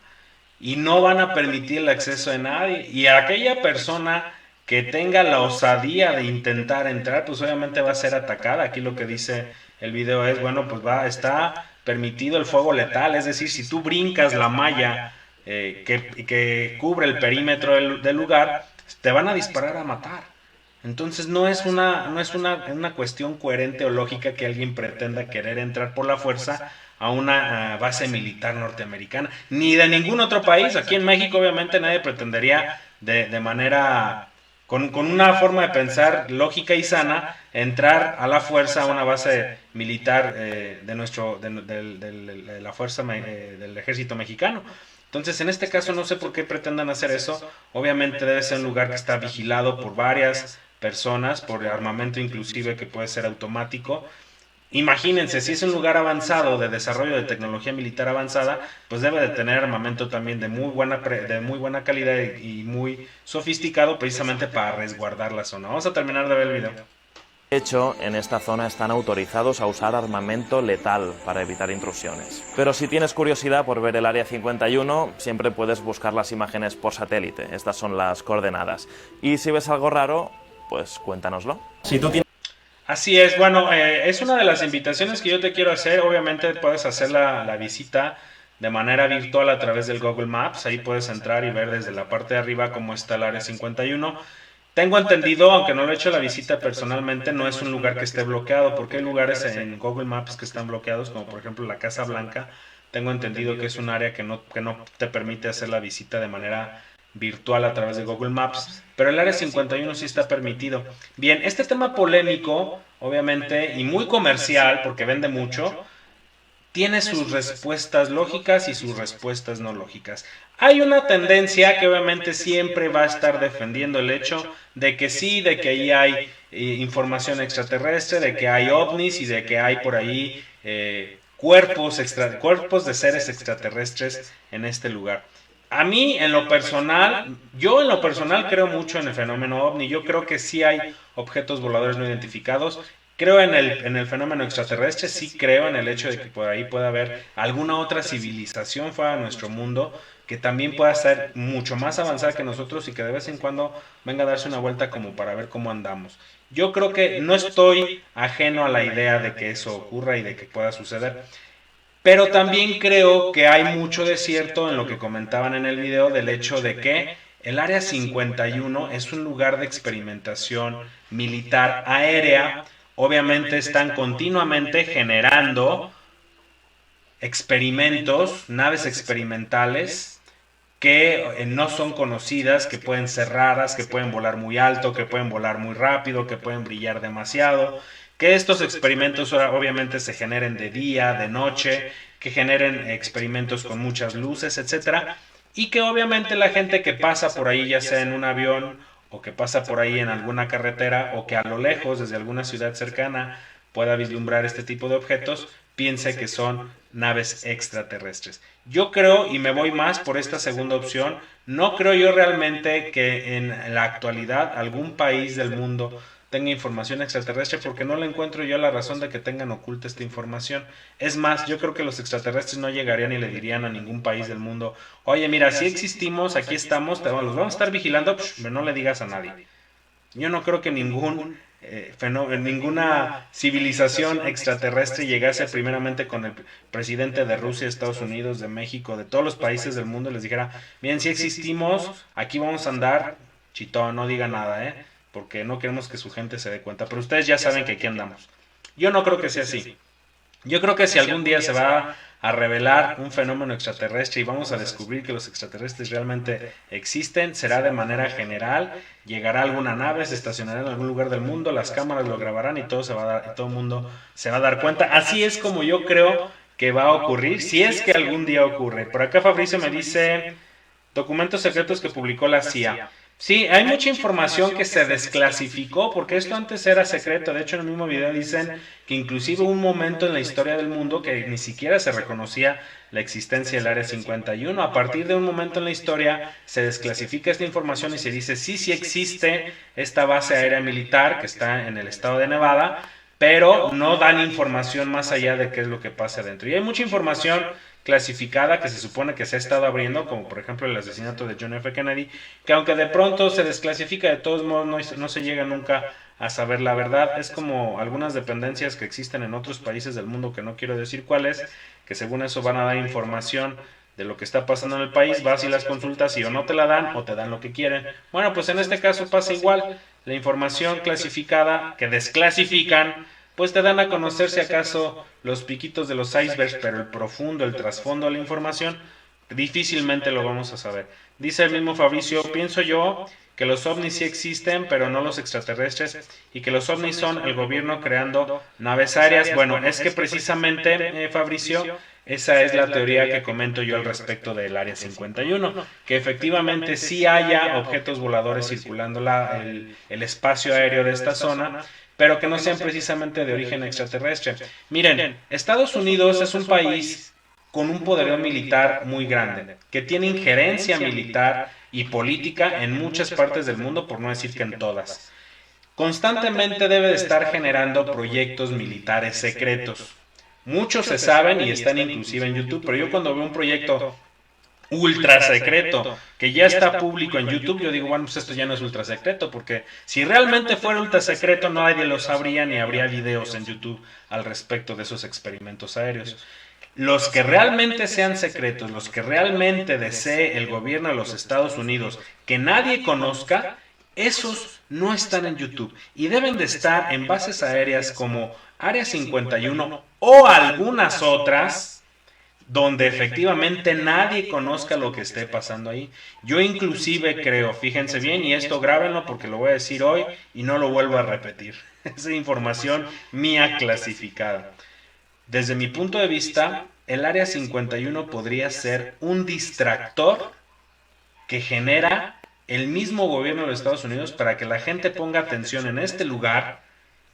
y no van a permitir el acceso de nadie. Y aquella persona que tenga la osadía de intentar entrar, pues obviamente va a ser atacada. Aquí lo que dice el video es, bueno, pues está permitido el fuego letal, es decir, si tú brincas la malla que cubre el perímetro del lugar, te van a disparar a matar. Entonces no es una cuestión coherente o lógica que alguien pretenda querer entrar por la fuerza a una base militar norteamericana, ni de ningún otro país. Aquí en México obviamente nadie pretendería de manera, con una forma de pensar lógica y sana, entrar a la fuerza a una base militar de la fuerza del ejército mexicano. Entonces, en este caso no sé por qué pretendan hacer eso. Obviamente debe ser un lugar que está vigilado por varias personas, por armamento inclusive que puede ser automático. Imagínense, si es un lugar avanzado de desarrollo de tecnología militar avanzada, pues debe de tener armamento también de muy buena calidad y muy sofisticado precisamente para resguardar la zona. Vamos a terminar de ver el video. De hecho, en esta zona están autorizados a usar armamento letal para evitar intrusiones. Pero si tienes curiosidad por ver el Área 51, siempre puedes buscar las imágenes por satélite. Estas son las coordenadas. Y si ves algo raro, pues cuéntanoslo. Así es, bueno, es una de las invitaciones que yo te quiero hacer. Obviamente puedes hacer la visita de manera virtual a través del Google Maps. Ahí puedes entrar y ver desde la parte de arriba cómo está el Área 51. Tengo entendido, aunque no lo he hecho la visita personalmente, no es un lugar que esté bloqueado, porque hay lugares en Google Maps que están bloqueados, como por ejemplo la Casa Blanca. Tengo entendido que es un área que no te permite hacer la visita de manera virtual a través de Google Maps, pero el Área 51 sí está permitido. Bien, este tema polémico, obviamente, y muy comercial, porque vende mucho, tiene sus respuestas lógicas y sus respuestas no lógicas. Hay una tendencia que obviamente siempre va a estar defendiendo el hecho de que sí, de que ahí hay información extraterrestre, de que hay ovnis y de que hay por ahí cuerpos de seres extraterrestres en este lugar. A mí, en lo personal, creo mucho en el fenómeno ovni. Yo creo que sí hay objetos voladores no identificados. Creo en el fenómeno extraterrestre, sí creo en el hecho de que por ahí pueda haber alguna otra civilización fuera de nuestro mundo que también pueda ser mucho más avanzada que nosotros y que de vez en cuando venga a darse una vuelta como para ver cómo andamos. Yo creo que no estoy ajeno a la idea de que eso ocurra y de que pueda suceder. Pero también creo que hay mucho de cierto en lo que comentaban en el video del hecho de que el Área 51 es un lugar de experimentación militar aérea. Obviamente están continuamente generando experimentos, naves experimentales que no son conocidas, que pueden ser raras, que pueden volar muy alto, que pueden volar muy rápido, que pueden brillar demasiado. Que estos experimentos obviamente se generen de día, de noche, que generen experimentos con muchas luces, etcétera, y que obviamente la gente que pasa por ahí, ya sea en un avión o que pasa por ahí en alguna carretera o que a lo lejos desde alguna ciudad cercana pueda vislumbrar este tipo de objetos, piense que son naves extraterrestres. Yo creo, y me voy más por esta segunda opción, no creo yo realmente que en la actualidad algún país del mundo tenga información extraterrestre, porque no le encuentro yo la razón de que tengan oculta esta información. Es más, yo creo que los extraterrestres no llegarían y le dirían a ningún país del mundo: oye, mira, si existimos, aquí estamos, los vamos a estar vigilando, pero no le digas a nadie. Yo no creo que ninguna civilización extraterrestre llegase primeramente con el presidente de Rusia, Estados Unidos, de México, de todos los países del mundo, y les dijera: bien, si existimos, aquí vamos a andar, chitón, no diga nada, porque no queremos que su gente se dé cuenta, pero ustedes ya saben que aquí andamos. Yo no creo que sea así. Yo creo que si algún día se va a revelar un fenómeno extraterrestre y vamos a descubrir que los extraterrestres realmente existen, será de manera general. Llegará alguna nave, se estacionará en algún lugar del mundo, las cámaras lo grabarán y todo el mundo se va a dar cuenta. Así es como yo creo que va a ocurrir, si es que algún día ocurre. Por acá Fabricio me dice: documentos secretos que publicó la CIA. Sí, hay mucha información que se desclasificó, porque esto antes era secreto. De hecho, en el mismo video dicen que inclusive hubo un momento en la historia del mundo que ni siquiera se reconocía la existencia del Área 51. A partir de un momento en la historia se desclasifica esta información y se dice: sí existe esta base aérea militar que está en el estado de Nevada, pero no dan información más allá de qué es lo que pasa adentro. Y hay mucha información clasificada que se supone que se ha estado abriendo, como por ejemplo el asesinato de John F. Kennedy, que aunque de pronto se desclasifica, de todos modos no se llega nunca a saber la verdad. Es como algunas dependencias que existen en otros países del mundo, que no quiero decir cuáles, que según eso van a dar información de lo que está pasando en el país, vas y las consultas y o no te la dan o te dan lo que quieren. Bueno, pues en este caso pasa igual. La información clasificada que desclasifican, pues te dan a conocer si acaso los piquitos de los icebergs, pero el profundo, el trasfondo de la información, difícilmente lo vamos a saber. Dice el mismo Fabricio: pienso yo que los ovnis sí existen, pero no los extraterrestres, y que los ovnis son el gobierno creando naves aéreas. Bueno, es que precisamente, Fabricio, esa es la teoría que comento yo al respecto del Área 51, que efectivamente sí haya objetos voladores circulando el espacio aéreo de esta zona, pero que no sean precisamente de origen extraterrestre. Miren, Estados Unidos es un país con un poderío militar muy grande, que tiene injerencia militar y política en muchas partes del mundo, por no decir que en todas. Constantemente debe de estar generando proyectos militares secretos. Muchos se saben y están inclusive en YouTube, pero yo cuando veo un proyecto ultra secreto que ya está público en YouTube, yo digo: bueno, pues esto ya no es ultra secreto, porque si realmente fuera ultra secreto nadie lo sabría ni habría videos en YouTube al respecto de esos experimentos aéreos. los que realmente sean secretos, los que realmente desee el gobierno de los Estados Unidos que nadie conozca, esos no están en YouTube y deben de estar en bases aéreas como Área 51 o algunas otras donde efectivamente nadie conozca lo que esté pasando ahí. Yo inclusive creo, fíjense bien, y esto grábenlo porque lo voy a decir hoy y no lo vuelvo a repetir, es información mía clasificada. Desde mi punto de vista, el Área 51 podría ser un distractor que genera el mismo gobierno de los Estados Unidos para que la gente ponga atención en este lugar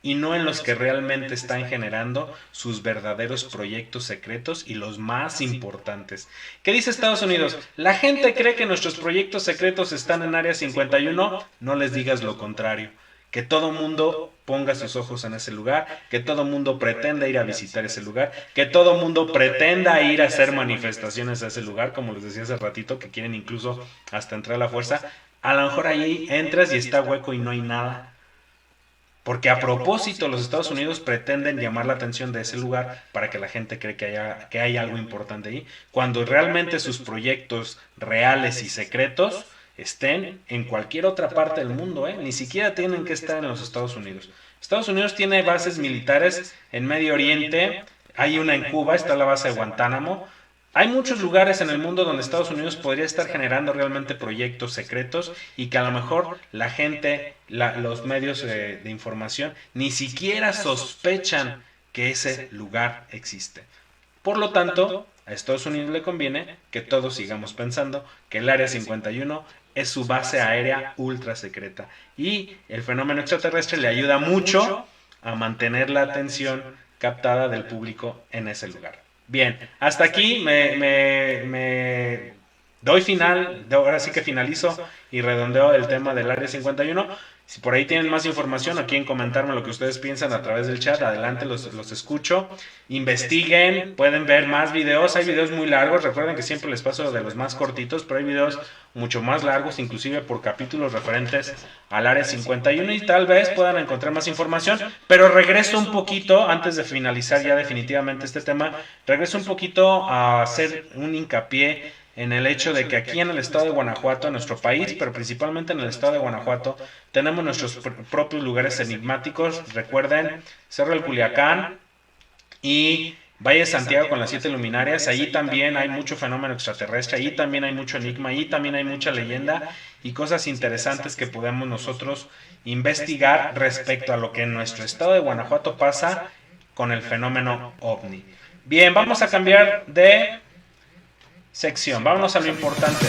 y no en los que realmente están generando sus verdaderos proyectos secretos y los más importantes. ¿Qué dice Estados Unidos? La gente cree que nuestros proyectos secretos están en Área 51, no les digas lo contrario. Que todo mundo ponga sus ojos en ese lugar, que todo mundo pretenda ir a visitar ese lugar, que todo mundo pretenda ir a hacer manifestaciones a ese lugar, como les decía hace ratito, que quieren incluso hasta entrar a la fuerza. A lo mejor ahí entras y está hueco y no hay nada. Porque a propósito los Estados Unidos pretenden llamar la atención de ese lugar para que la gente cree que hay algo importante ahí, cuando realmente sus proyectos reales y secretos estén en cualquier otra parte del mundo, ni siquiera tienen que estar en los Estados Unidos. Estados Unidos tiene bases militares en Medio Oriente, hay una en Cuba, está la base de Guantánamo. Hay muchos lugares en el mundo donde Estados Unidos podría estar generando realmente proyectos secretos y que a lo mejor la gente, los medios de información, ni siquiera sospechan que ese lugar existe. Por lo tanto, a Estados Unidos le conviene que todos sigamos pensando que el Área 51 es su base aérea ultra secreta. Y el fenómeno extraterrestre le ayuda mucho a mantener la atención captada del público en ese lugar. Bien, hasta aquí me doy final, ahora sí que finalizo y redondeo el tema del Área 51. Si por ahí tienen más información o quieren comentarme lo que ustedes piensan a través del chat, adelante, los escucho. Investiguen, pueden ver más videos, hay videos muy largos, recuerden que siempre les paso de los más cortitos, pero hay videos mucho más largos, inclusive por capítulos referentes al Área 51 y tal vez puedan encontrar más información, pero regreso un poquito, antes de finalizar ya definitivamente este tema, regreso un poquito a hacer un hincapié en el hecho de que aquí en el estado de Guanajuato, en nuestro país, pero principalmente en el estado de Guanajuato, tenemos nuestros propios lugares enigmáticos. Recuerden, Cerro del Culiacán y Valle de Santiago con las 7 luminarias. Allí también hay mucho fenómeno extraterrestre, allí también hay mucho enigma, allí también hay mucha leyenda y cosas interesantes que podemos nosotros investigar respecto a lo que en nuestro estado de Guanajuato pasa con el fenómeno OVNI. Bien, vamos a cambiar de sección, vámonos a lo importante.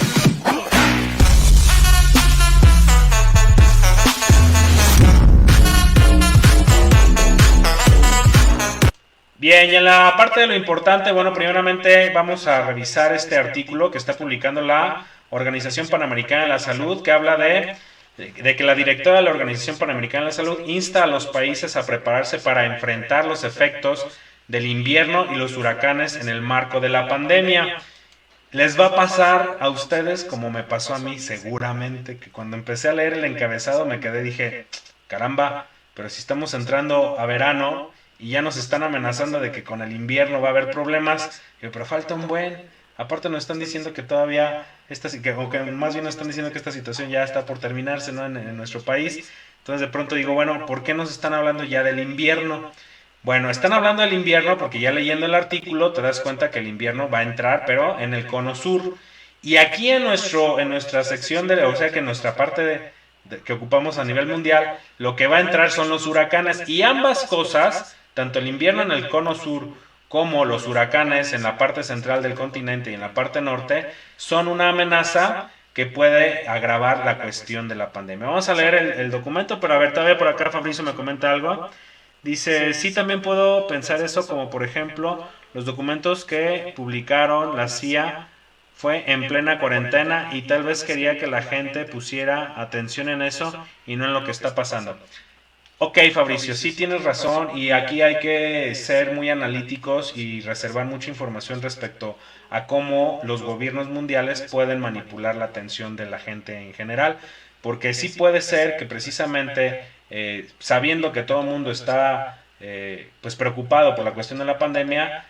Bien, y en la parte de lo importante, bueno, primeramente vamos a revisar este artículo que está publicando la Organización Panamericana de la Salud, que habla de que la directora de la Organización Panamericana de la Salud insta a los países a prepararse para enfrentar los efectos del invierno y los huracanes en el marco de la pandemia. Les va a pasar a ustedes como me pasó a mí seguramente, que cuando empecé a leer el encabezado me quedé, dije, caramba, pero si estamos entrando a verano y ya nos están amenazando de que con el invierno va a haber problemas, pero falta un buen, aparte nos están diciendo que todavía, o que más bien nos están diciendo que esta situación ya está por terminarse, ¿no? en nuestro país. Entonces de pronto digo, bueno, ¿por qué nos están hablando ya del invierno? Bueno, están hablando del invierno porque ya leyendo el artículo te das cuenta que el invierno va a entrar, pero en el cono sur. Y aquí en nuestra sección, o sea que en nuestra parte que ocupamos a nivel mundial, lo que va a entrar son los huracanes. Y ambas cosas, tanto el invierno en el cono sur como los huracanes en la parte central del continente y en la parte norte, son una amenaza que puede agravar la cuestión de la pandemia. Vamos a leer el documento, pero a ver, todavía por acá Fabricio me comenta algo. Dice, sí, también puedo pensar eso, como por ejemplo, los documentos que publicaron la CIA fue en plena cuarentena y tal vez quería que la gente pusiera atención en eso y no en lo que está pasando. Ok, Fabricio, sí tienes razón y aquí hay que ser muy analíticos y reservar mucha información respecto a cómo los gobiernos mundiales pueden manipular la atención de la gente en general, porque sí puede ser que precisamente sabiendo que todo el mundo está pues preocupado por la cuestión de la pandemia,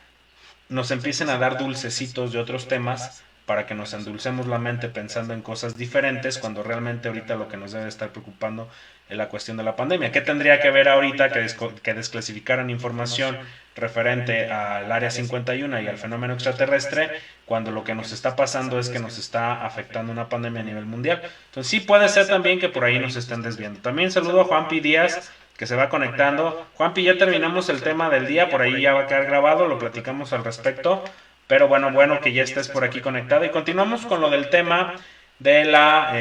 nos empiecen a dar dulcecitos de otros temas para que nos endulcemos la mente pensando en cosas diferentes, cuando realmente ahorita lo que nos debe estar preocupando es la cuestión de la pandemia. ¿Qué tendría que ver ahorita que desclasificaran información referente al Área 51 y al fenómeno extraterrestre, cuando lo que nos está pasando es que nos está afectando una pandemia a nivel mundial? Entonces sí puede ser también que por ahí nos estén desviando. También saludo a Juanpi Díaz, que se va conectando. Juanpi, ya terminamos el tema del día, por ahí ya va a quedar grabado, lo platicamos al respecto. Pero bueno que ya estés por aquí conectado. Y continuamos con lo del tema de la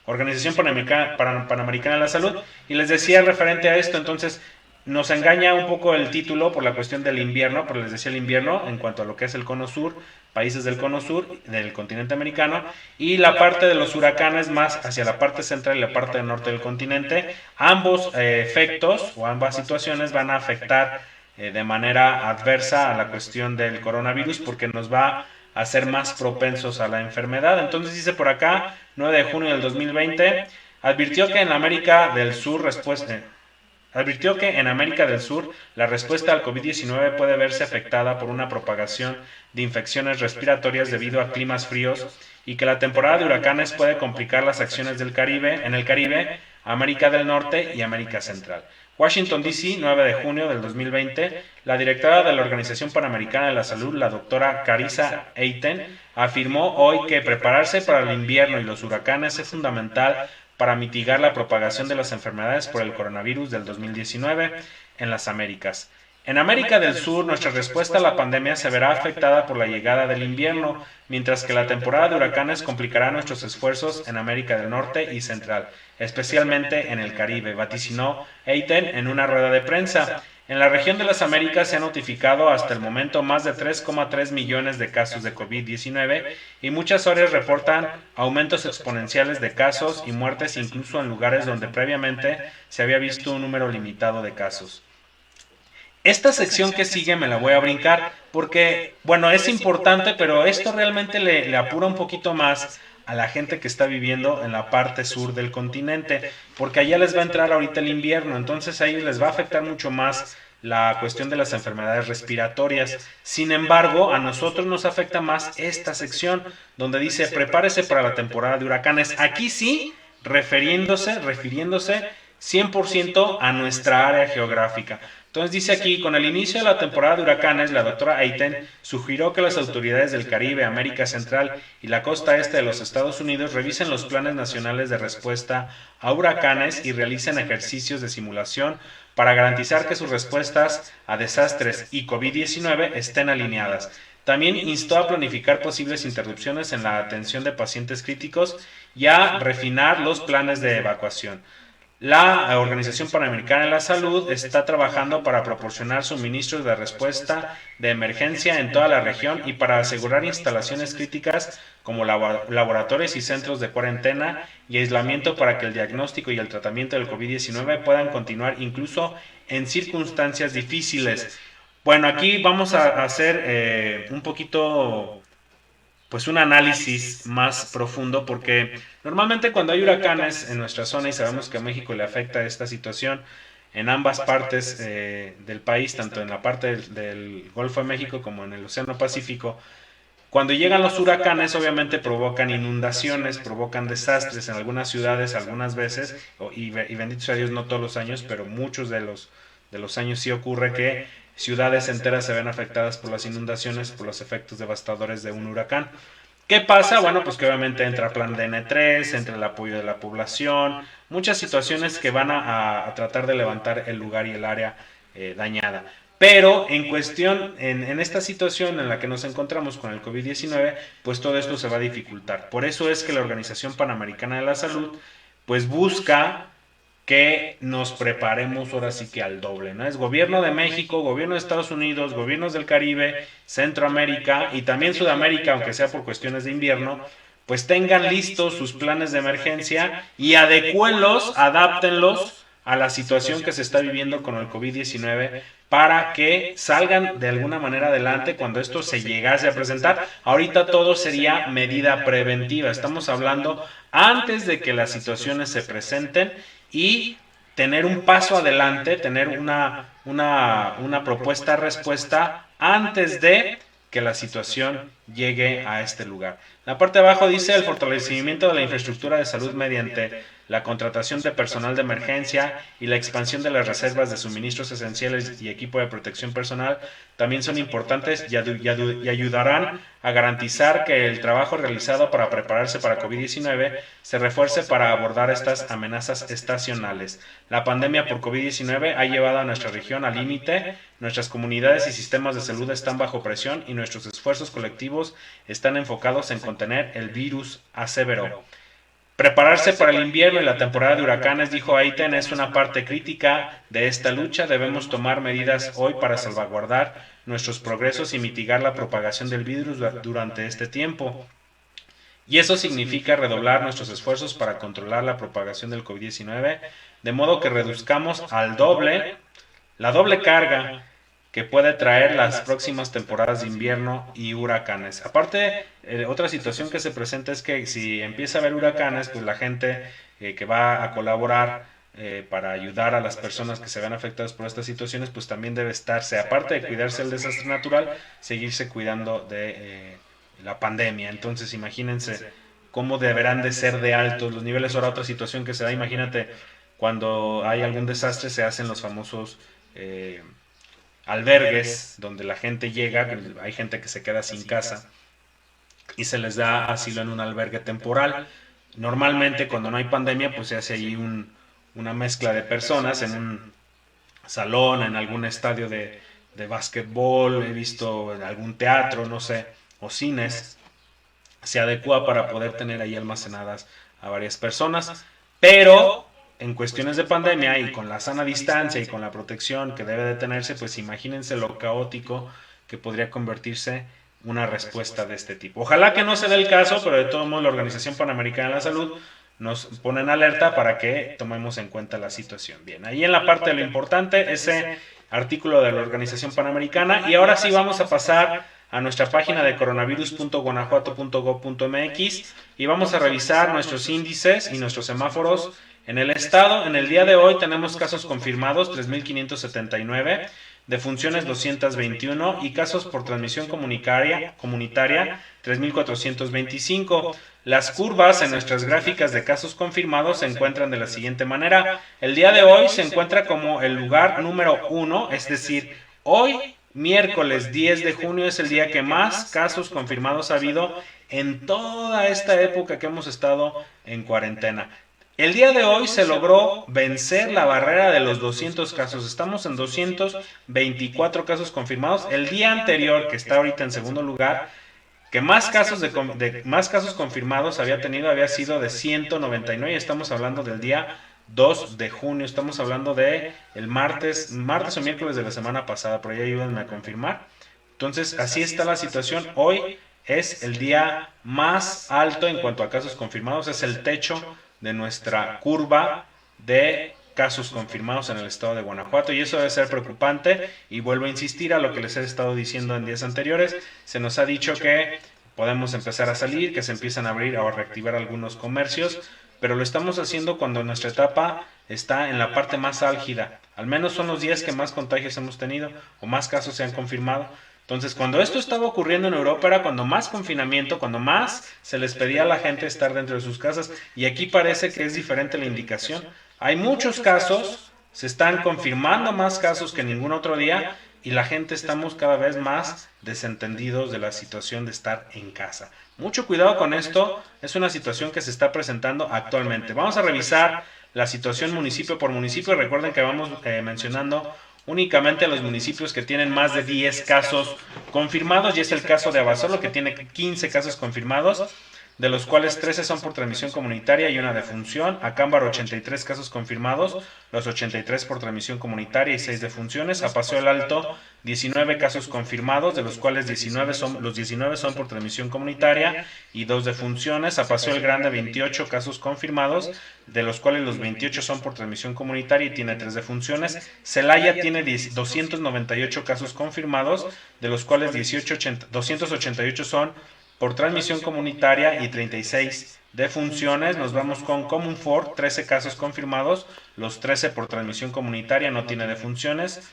Organización Panamericana de la Salud. Y les decía referente a esto, entonces nos engaña un poco el título por la cuestión del invierno, pero les decía el invierno en cuanto a lo que es el cono sur, países del cono sur, del continente americano, y la parte de los huracanes más hacia la parte central y la parte del norte del continente. Ambos efectos o ambas situaciones van a afectar de manera adversa a la cuestión del coronavirus, porque nos va a hacer más propensos a la enfermedad. Entonces dice por acá, 9 de junio del 2020, advirtió que en América del Sur la respuesta al COVID-19 puede verse afectada por una propagación de infecciones respiratorias debido a climas fríos, y que la temporada de huracanes puede complicar las acciones en el Caribe, América del Norte y América Central. Washington, D.C., 9 de junio del 2020, la directora de la Organización Panamericana de la Salud, la doctora Carissa Eiten, afirmó hoy que prepararse para el invierno y los huracanes es fundamental para mitigar la propagación de las enfermedades por el coronavirus del 2019 en las Américas. En América del Sur, nuestra respuesta a la pandemia se verá afectada por la llegada del invierno, mientras que la temporada de huracanes complicará nuestros esfuerzos en América del Norte y Central, especialmente en el Caribe, vaticinó Eiten en una rueda de prensa. En la región de las Américas se han notificado hasta el momento más de 3,3 millones de casos de COVID-19 y muchas áreas reportan aumentos exponenciales de casos y muertes, incluso en lugares donde previamente se había visto un número limitado de casos. Esta sección que sigue me la voy a brincar porque, bueno, es importante, pero esto realmente le apura un poquito más a la gente que está viviendo en la parte sur del continente, porque allá les va a entrar ahorita el invierno, entonces ahí les va a afectar mucho más la cuestión de las enfermedades respiratorias. Sin embargo, a nosotros nos afecta más esta sección, donde dice prepárese para la temporada de huracanes. Aquí sí, refiriéndose 100% a nuestra área geográfica. Entonces dice aquí, con el inicio de la temporada de huracanes, la doctora Eiten sugirió que las autoridades del Caribe, América Central y la costa este de los Estados Unidos revisen los planes nacionales de respuesta a huracanes y realicen ejercicios de simulación para garantizar que sus respuestas a desastres y COVID-19 estén alineadas. También instó a planificar posibles interrupciones en la atención de pacientes críticos y a refinar los planes de evacuación. La Organización Panamericana de la Salud está trabajando para proporcionar suministros de respuesta de emergencia en toda la región y para asegurar instalaciones críticas como laboratorios y centros de cuarentena y aislamiento para que el diagnóstico y el tratamiento del COVID-19 puedan continuar incluso en circunstancias difíciles. Bueno, aquí vamos a hacer un poquito, pues un análisis más profundo, porque normalmente cuando hay huracanes en nuestra zona, y sabemos que a México le afecta esta situación en ambas partes del país, tanto en la parte del Golfo de México como en el Océano Pacífico, cuando llegan los huracanes obviamente provocan inundaciones, provocan desastres en algunas ciudades algunas veces, y bendito sea Dios, no todos los años, pero muchos de los años sí ocurre que ciudades enteras se ven afectadas por las inundaciones, por los efectos devastadores de un huracán. ¿Qué pasa? Bueno, pues que obviamente entra plan DN3, entra el apoyo de la población, muchas situaciones que van a tratar de levantar el lugar y el área dañada. Pero en cuestión, en esta situación en la que nos encontramos con el COVID-19, pues todo esto se va a dificultar. Por eso es que la Organización Panamericana de la Salud pues busca que nos preparemos ahora sí que al doble, ¿no? Es gobierno de México, gobierno de Estados Unidos, gobiernos del Caribe, Centroamérica y también Sudamérica, aunque sea por cuestiones de invierno, pues tengan listos sus planes de emergencia y adecúenlos, adáptenlos a la situación que se está viviendo con el COVID-19 para que salgan de alguna manera adelante cuando esto se llegase a presentar. Ahorita todo sería medida preventiva, estamos hablando antes de que las situaciones se presenten y tener un paso adelante, tener una propuesta-respuesta antes de que la situación llegue a este lugar. La parte de abajo dice el fortalecimiento de la infraestructura de salud mediante la contratación de personal de emergencia y la expansión de las reservas de suministros esenciales y equipo de protección personal también son importantes y ayudarán a garantizar que el trabajo realizado para prepararse para COVID-19 se refuerce para abordar estas amenazas estacionales. La pandemia por COVID-19 ha llevado a nuestra región al límite, nuestras comunidades y sistemas de salud están bajo presión y nuestros esfuerzos colectivos están enfocados en contener el virus, aseveró. Prepararse para el invierno y la temporada de huracanes, dijo Ayten, es una parte crítica de esta lucha. Debemos tomar medidas hoy para salvaguardar nuestros progresos y mitigar la propagación del virus durante este tiempo. Y eso significa redoblar nuestros esfuerzos para controlar la propagación del COVID-19, de modo que reduzcamos al doble la doble carga que puede traer las próximas temporadas de invierno y huracanes. Aparte, otra situación que se presenta es que si empieza a haber huracanes, pues la gente que va a colaborar para ayudar a las personas que se ven afectadas por estas situaciones, pues también debe estarse, aparte de cuidarse del desastre natural, seguirse cuidando de la pandemia. Entonces, imagínense cómo deberán de ser de altos los niveles. Ahora, otra situación que se da, imagínate, cuando hay algún desastre, se hacen los famosos albergues donde la gente llega, hay gente que se queda sin casa y se les da asilo en un albergue temporal. Normalmente cuando no hay pandemia pues se hace ahí una mezcla de personas en un salón, en algún estadio de básquetbol, he visto en algún teatro, no sé, o cines. Se adecua para poder tener ahí almacenadas a varias personas, pero en cuestiones de pandemia y con la sana distancia y con la protección que debe de tenerse, pues imagínense lo caótico que podría convertirse una respuesta de este tipo. Ojalá que no se dé el caso, pero de todo modo la Organización Panamericana de la Salud nos pone en alerta para que tomemos en cuenta la situación. Bien, ahí en la parte de lo importante, ese artículo de la Organización Panamericana. Y ahora sí vamos a pasar a nuestra página de coronavirus.guanajuato.gov.mx y vamos a revisar nuestros índices y nuestros semáforos. En el estado, en el día de hoy tenemos casos confirmados 3.579, defunciones 221 y casos por transmisión comunitaria 3.425. Las curvas en nuestras gráficas de casos confirmados se encuentran de la siguiente manera. El día de hoy se encuentra como el lugar número 1, es decir, hoy, miércoles 10 de junio, es el día que más casos confirmados ha habido en toda esta época que hemos estado en cuarentena. El día de hoy se logró vencer la barrera de los 200 casos. Estamos en 224 casos confirmados. El día anterior, que está ahorita en segundo lugar, que más casos más casos confirmados había sido de 199. Estamos hablando del día 2 de junio. Estamos hablando de el martes o miércoles de la semana pasada. Por ahí ayúdenme a confirmar. Entonces, así está la situación. Hoy es el día más alto en cuanto a casos confirmados. Es el techo de nuestra curva de casos confirmados en el estado de Guanajuato, y eso debe ser preocupante. Y vuelvo a insistir a lo que les he estado diciendo en días anteriores. Se nos ha dicho que podemos empezar a salir, que se empiezan a abrir o a reactivar algunos comercios, pero lo estamos haciendo cuando nuestra etapa está en la parte más álgida. Al menos son los días que más contagios hemos tenido o más casos se han confirmado. Entonces, cuando esto estaba ocurriendo en Europa era cuando más confinamiento, cuando más se les pedía a la gente estar dentro de sus casas, y aquí parece que es diferente la indicación. Hay muchos casos, se están confirmando más casos que ningún otro día, y la gente estamos cada vez más desentendidos de la situación de estar en casa. Mucho cuidado con esto, es una situación que se está presentando actualmente. Vamos a revisar la situación municipio por municipio. Recuerden que vamos mencionando únicamente a los municipios que tienen más de 10 casos confirmados, y es el caso de Abasolo, que tiene 15 casos confirmados, de los cuales 13 son por transmisión comunitaria y una defunción. Acámbaro, 83 casos confirmados, los 83 por transmisión comunitaria y 6 defunciones. A Paseo el Alto, 19 casos confirmados, de los cuales 19 son por transmisión comunitaria y 2 defunciones. A Paseo el Grande, 28 casos confirmados, de los cuales los 28 son por transmisión comunitaria y tiene 3 defunciones. Celaya tiene 298 casos confirmados, de los cuales 288 son por transmisión comunitaria y 36 Defunciones, nos vamos con Comunfort, 13 casos confirmados, los 13 por transmisión comunitaria, no tiene defunciones.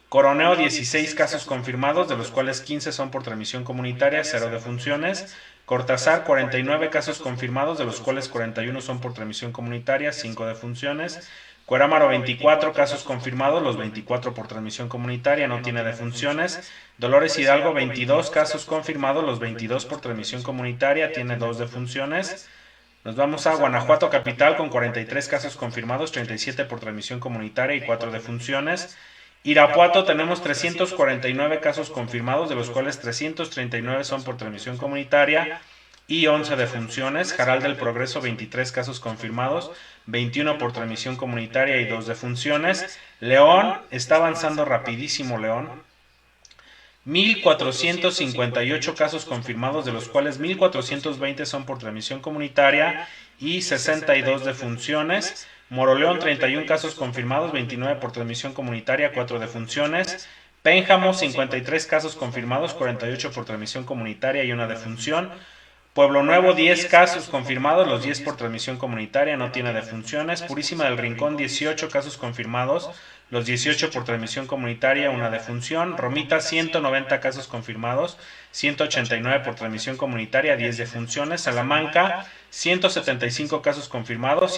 Coroneo, 16 casos confirmados, de los cuales 15 son por transmisión comunitaria, 0 defunciones. Cortázar, 49 casos confirmados, de los cuales 41 son por transmisión comunitaria, 5 defunciones. Cuerámaro, 24 casos confirmados, los 24 por transmisión comunitaria, no tiene defunciones. Dolores Hidalgo, 22 casos confirmados, los 22 por transmisión comunitaria, tiene 2 defunciones. Nos vamos a Guanajuato capital con 43 casos confirmados, 37 por transmisión comunitaria y 4 defunciones. Irapuato tenemos 349 casos confirmados, de los cuales 339 son por transmisión comunitaria y 11 defunciones. Jaral del Progreso, 23 casos confirmados, 21 por transmisión comunitaria y 2 defunciones. León, está avanzando rapidísimo León. 1.458 casos confirmados, de los cuales 1.420 son por transmisión comunitaria y 62 defunciones. Moroleón, 31 casos confirmados, 29 por transmisión comunitaria, 4 defunciones. Pénjamo, 53 casos confirmados, 48 por transmisión comunitaria y 1 defunción. Pueblo Nuevo, 10 casos confirmados, los 10 por transmisión comunitaria, no tiene defunciones. Purísima del Rincón, 18 casos confirmados, los 18 por transmisión comunitaria, 1 defunción. Romita, 190 casos confirmados, 189 por transmisión comunitaria, 10 defunciones. Salamanca, 175 casos confirmados,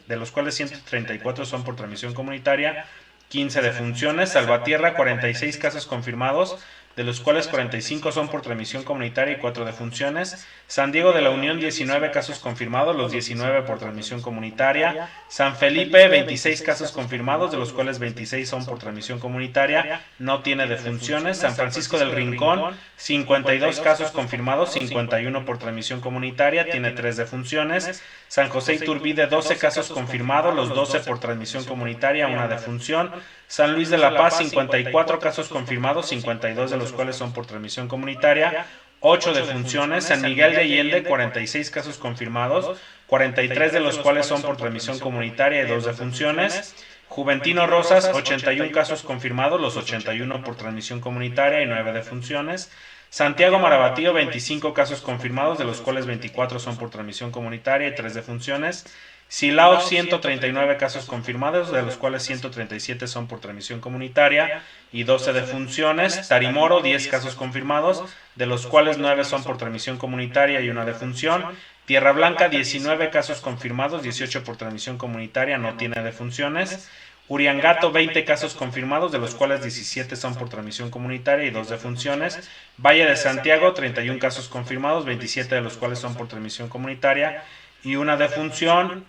de los cuales 134 son por transmisión comunitaria, 15 defunciones. Salvatierra, 46 casos confirmados, de los cuales 45 son por transmisión comunitaria y 4 defunciones. San Diego de la Unión, 19 casos confirmados, los 19 por transmisión comunitaria. San Felipe, 26 casos confirmados, de los cuales 26 son por transmisión comunitaria, no tiene defunciones. San Francisco del Rincón, 52 casos confirmados, 51 por transmisión comunitaria, tiene 3 defunciones. San José Iturbide, 12 casos confirmados, los 12 por transmisión comunitaria, 1 defunción. San Luis de la Paz, 54 casos confirmados, 52 de los cuales son por transmisión comunitaria, 8 defunciones. San Miguel de Allende, 46 casos confirmados, 43 de los cuales son por transmisión comunitaria y 2 defunciones. Juventino Rosas, 81 casos confirmados, los 81 por transmisión comunitaria y 9 defunciones. Santiago Marabatío, 25 casos confirmados, de los cuales 24 son por transmisión comunitaria y 3 defunciones. Silao, 139 casos confirmados, de los cuales 137 son por transmisión comunitaria y 12 defunciones. Tarimoro, 10 casos confirmados, de los cuales 9 son por transmisión comunitaria y 1 defunción. Tierra Blanca, 19 casos confirmados, 18 por transmisión comunitaria, no tiene defunciones. Uriangato, 20 casos confirmados, de los cuales 17 son por transmisión comunitaria y 2 defunciones. Valle de Santiago, 31 casos confirmados, 27 de los cuales son por transmisión comunitaria y 1 defunción.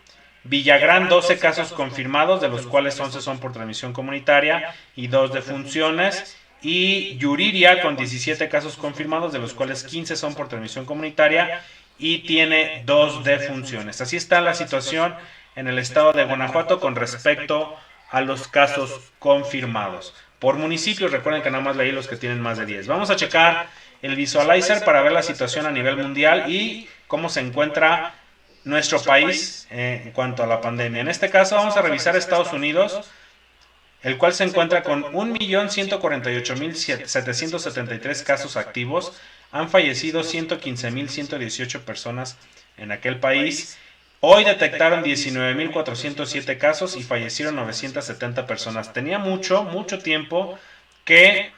Villagrán, 12 casos confirmados, de los cuales 11 son por transmisión comunitaria y 2 defunciones. Y Yuriria, con 17 casos confirmados, de los cuales 15 son por transmisión comunitaria y tiene 2 defunciones. Así está la situación en el estado de Guanajuato con respecto a los casos confirmados. Por municipios, recuerden que nada más leí los que tienen más de 10. Vamos a checar el visualizer para ver la situación a nivel mundial y cómo se encuentra nuestro país en cuanto a la pandemia. En este caso vamos a revisar Estados Unidos, el cual se encuentra con 1.148.773 casos activos. Han fallecido 115.118 personas en aquel país. Hoy detectaron 19.407 casos y fallecieron 970 personas. Tenía mucho tiempo que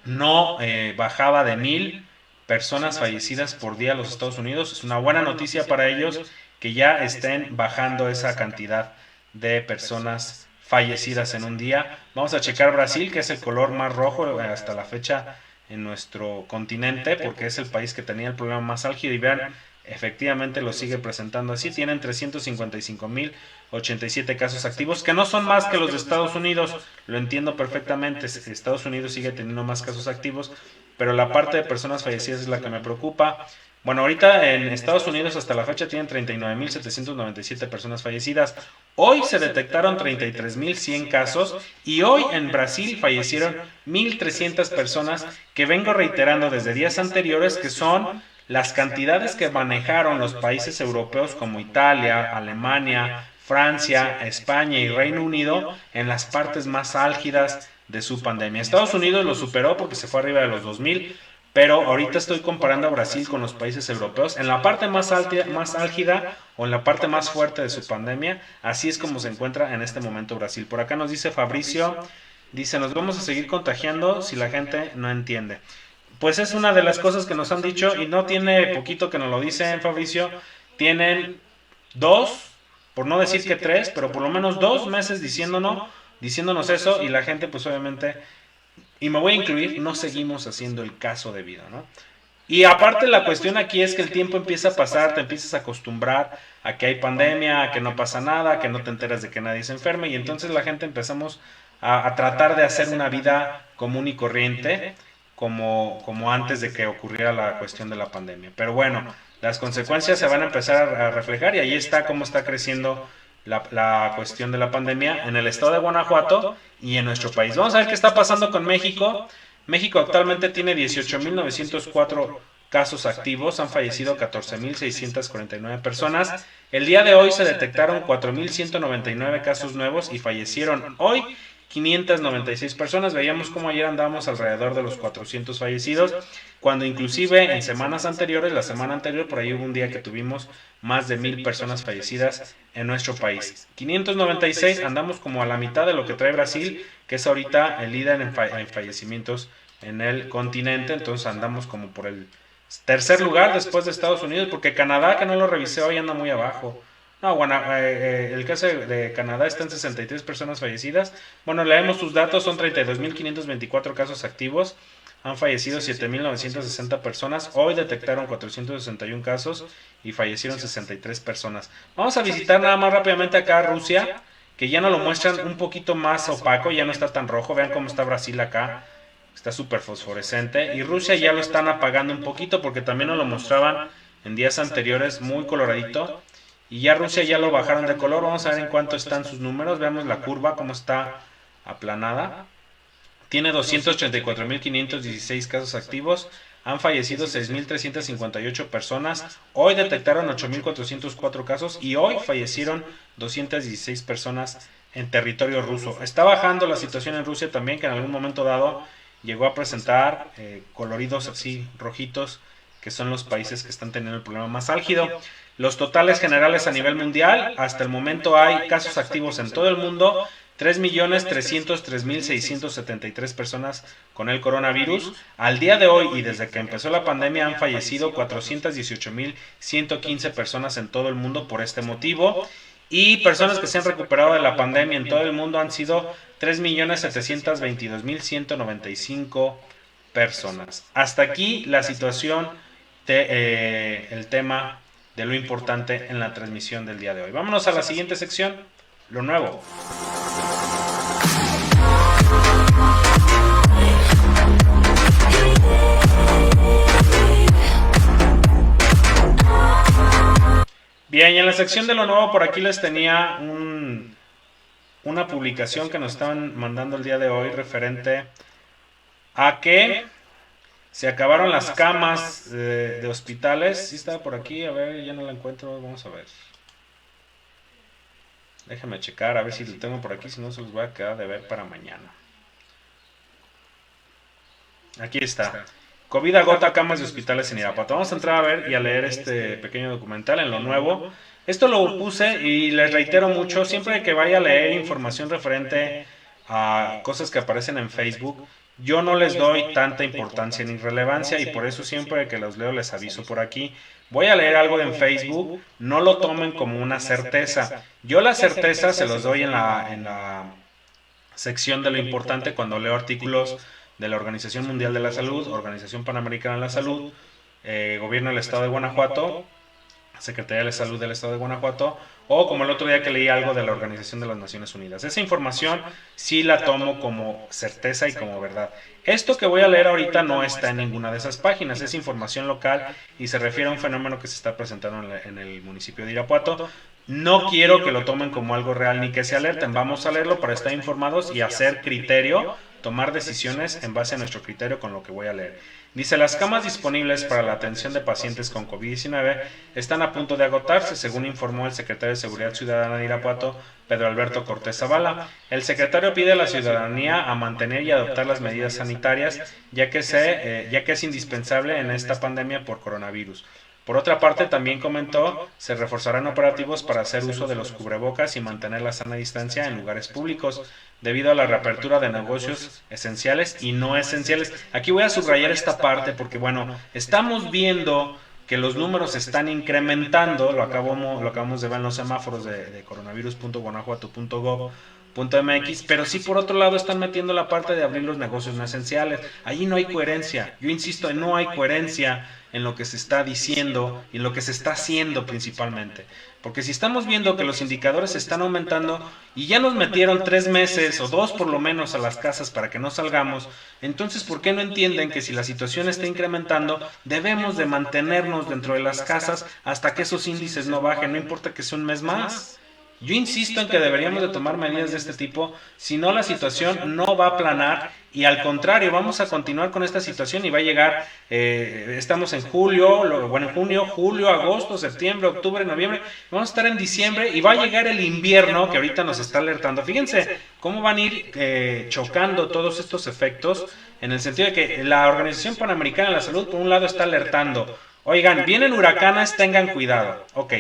no bajaba de 1,000 personas fallecidas por día en los Estados Unidos. Es una buena noticia para ellos que ya estén bajando esa cantidad de personas fallecidas en un día. Vamos a checar Brasil, que es el color más rojo hasta la fecha en nuestro continente, porque es el país que tenía el problema más álgido, y vean, efectivamente lo sigue presentando así. Tienen 355.087 casos activos, que no son más que los de Estados Unidos. Lo entiendo perfectamente, Estados Unidos sigue teniendo más casos activos, pero la parte de personas fallecidas es la que me preocupa. Bueno, ahorita en Estados Unidos hasta la fecha tienen 39.797 personas fallecidas. Hoy se detectaron 33.100 casos y hoy en Brasil fallecieron 1.300 personas, que vengo reiterando desde días anteriores que son las cantidades que manejaron los países europeos como Italia, Alemania, Francia, España y Reino Unido en las partes más álgidas de su pandemia. Estados Unidos lo superó porque se fue arriba de los 2.000, pero ahorita estoy comparando a Brasil con los países europeos en la parte más álgida o en la parte más fuerte de su pandemia. Así es como se encuentra en este momento Brasil. Por acá nos dice Fabricio, dice, nos vamos a seguir contagiando si la gente no entiende. Pues es una de las cosas que nos han dicho, y no tiene poquito que nos lo dicen, Fabricio. Tienen 2, por no decir que 3, pero por lo menos 2 meses diciéndonos eso, y la gente pues obviamente, y me voy a incluir, no seguimos haciendo el caso debido, ¿no? Y aparte la cuestión aquí es que el tiempo empieza a pasar, te empiezas a acostumbrar a que hay pandemia, a que no pasa nada, a que no te enteras de que nadie se enferme, y entonces la gente empezamos a tratar de hacer una vida común y corriente, como antes de que ocurriera la cuestión de la pandemia. Pero bueno, las consecuencias se van a empezar a reflejar, y ahí está cómo está creciendo la cuestión de la pandemia en el estado de Guanajuato y en nuestro país. Vamos a ver qué está pasando con México. México actualmente tiene 18.904 casos activos, han fallecido 14.649 personas. El día de hoy se detectaron 4.199 casos nuevos y fallecieron hoy 596 personas. Veíamos como ayer andábamos alrededor de los 400 fallecidos, cuando inclusive en semanas anteriores, la semana anterior, por ahí hubo un día que tuvimos más de 1,000 personas fallecidas en nuestro país. 596, andamos como a la mitad de lo que trae Brasil, que es ahorita el líder en fallecimientos en el continente. Entonces andamos como por el tercer lugar después de Estados Unidos, porque Canadá, que no lo revisé hoy, anda muy abajo. No, bueno, el caso de Canadá está en 63 personas fallecidas. Bueno, leemos sus datos, son 32.524 casos activos, han fallecido 7.960 personas, hoy detectaron 461 casos y fallecieron 63 personas. Vamos a visitar nada más rápidamente acá Rusia, que ya nos lo muestran un poquito más opaco, ya no está tan rojo. Vean cómo está Brasil acá, está súper fosforescente, y Rusia ya lo están apagando un poquito porque también nos lo mostraban en días anteriores muy coloradito. Y ya Rusia ya lo bajaron de color. Vamos a ver en cuánto están sus números. Veamos la curva, cómo está aplanada. Tiene 284.516 casos activos. Han fallecido 6.358 personas. Hoy detectaron 8.404 casos. Y hoy fallecieron 216 personas en territorio ruso. Está bajando la situación en Rusia también, que en algún momento dado llegó a presentar coloridos así, rojitos, que son los países que están teniendo el problema más álgido. Los totales generales a nivel mundial, hasta el momento hay casos activos en todo el mundo, 3.303.673 personas con el coronavirus. Al día de hoy y desde que empezó la pandemia han fallecido 418.115 personas en todo el mundo por este motivo. Y personas que se han recuperado de la pandemia en todo el mundo han sido 3.722.195 personas. Hasta aquí la situación el tema de lo importante en la transmisión del día de hoy. Vámonos a la siguiente sección, lo nuevo. Bien, y en la sección de lo nuevo por aquí les tenía una publicación que nos estaban mandando el día de hoy referente a que se acabaron las camas de hospitales. Sí estaba por aquí, a ver, ya no la encuentro, vamos a ver. Déjenme checar, a ver si lo tengo por aquí, si no se los voy a quedar de ver para mañana. Aquí está. COVID agota camas de hospitales en Irapuato. Vamos a entrar a ver y a leer este pequeño documental en lo nuevo. Esto lo puse y les reitero mucho, siempre que vaya a leer información referente a cosas que aparecen en Facebook, yo no les doy tanta importancia ni relevancia, y por eso siempre que los leo les aviso por aquí. Voy a leer algo en Facebook, no lo tomen como una certeza. Yo la certeza se los doy en la sección de lo importante cuando leo artículos de la Organización Mundial de la Salud, Organización Panamericana de la Salud, Gobierno del Estado de Guanajuato, Secretaría de Salud del Estado de Guanajuato, o como el otro día que leí algo de la Organización de las Naciones Unidas. Esa información sí la tomo como certeza y como verdad. Esto que voy a leer ahorita no está en ninguna de esas páginas, es información local y se refiere a un fenómeno que se está presentando en el municipio de Irapuato. no quiero que lo tomen como algo real ni que se alerten. Vamos a leerlo para estar informados y hacer criterio, tomar decisiones en base a nuestro criterio con lo que voy a leer. Dice, las camas disponibles para la atención de pacientes con COVID-19 están a punto de agotarse, según informó el secretario de Seguridad Ciudadana de Irapuato, Pedro Alberto Cortés Zavala. El secretario pide a la ciudadanía a mantener y adoptar las medidas sanitarias, ya que es indispensable en esta pandemia por coronavirus. Por otra parte, también comentó, se reforzarán operativos para hacer uso de los cubrebocas y mantener la sana distancia en lugares públicos, debido a la reapertura de negocios esenciales y no esenciales. Aquí voy a subrayar esta parte porque, bueno, estamos viendo que los números están incrementando, lo acabamos de ver en los semáforos de coronavirus.guanajuato.gov.mx, pero sí por otro lado están metiendo la parte de abrir los negocios no esenciales. Allí no hay coherencia, yo insisto, no hay coherencia en lo que se está diciendo y en lo que se está haciendo principalmente. Porque si estamos viendo que los indicadores están aumentando y ya nos metieron 3 meses o 2 por lo menos a las casas para que no salgamos, entonces ¿por qué no entienden que si la situación está incrementando debemos de mantenernos dentro de las casas hasta que esos índices no bajen, no importa que sea un mes más? Yo insisto en que deberíamos de tomar medidas de este tipo, si no la situación no va a aplanar y al contrario, vamos a continuar con esta situación y va a llegar, estamos en junio, julio, agosto, septiembre, octubre, noviembre, vamos a estar en diciembre y va a llegar el invierno que ahorita nos está alertando. Fíjense cómo van a ir chocando todos estos efectos en el sentido de que la Organización Panamericana de la Salud por un lado está alertando, oigan, vienen huracanes, tengan cuidado, ok.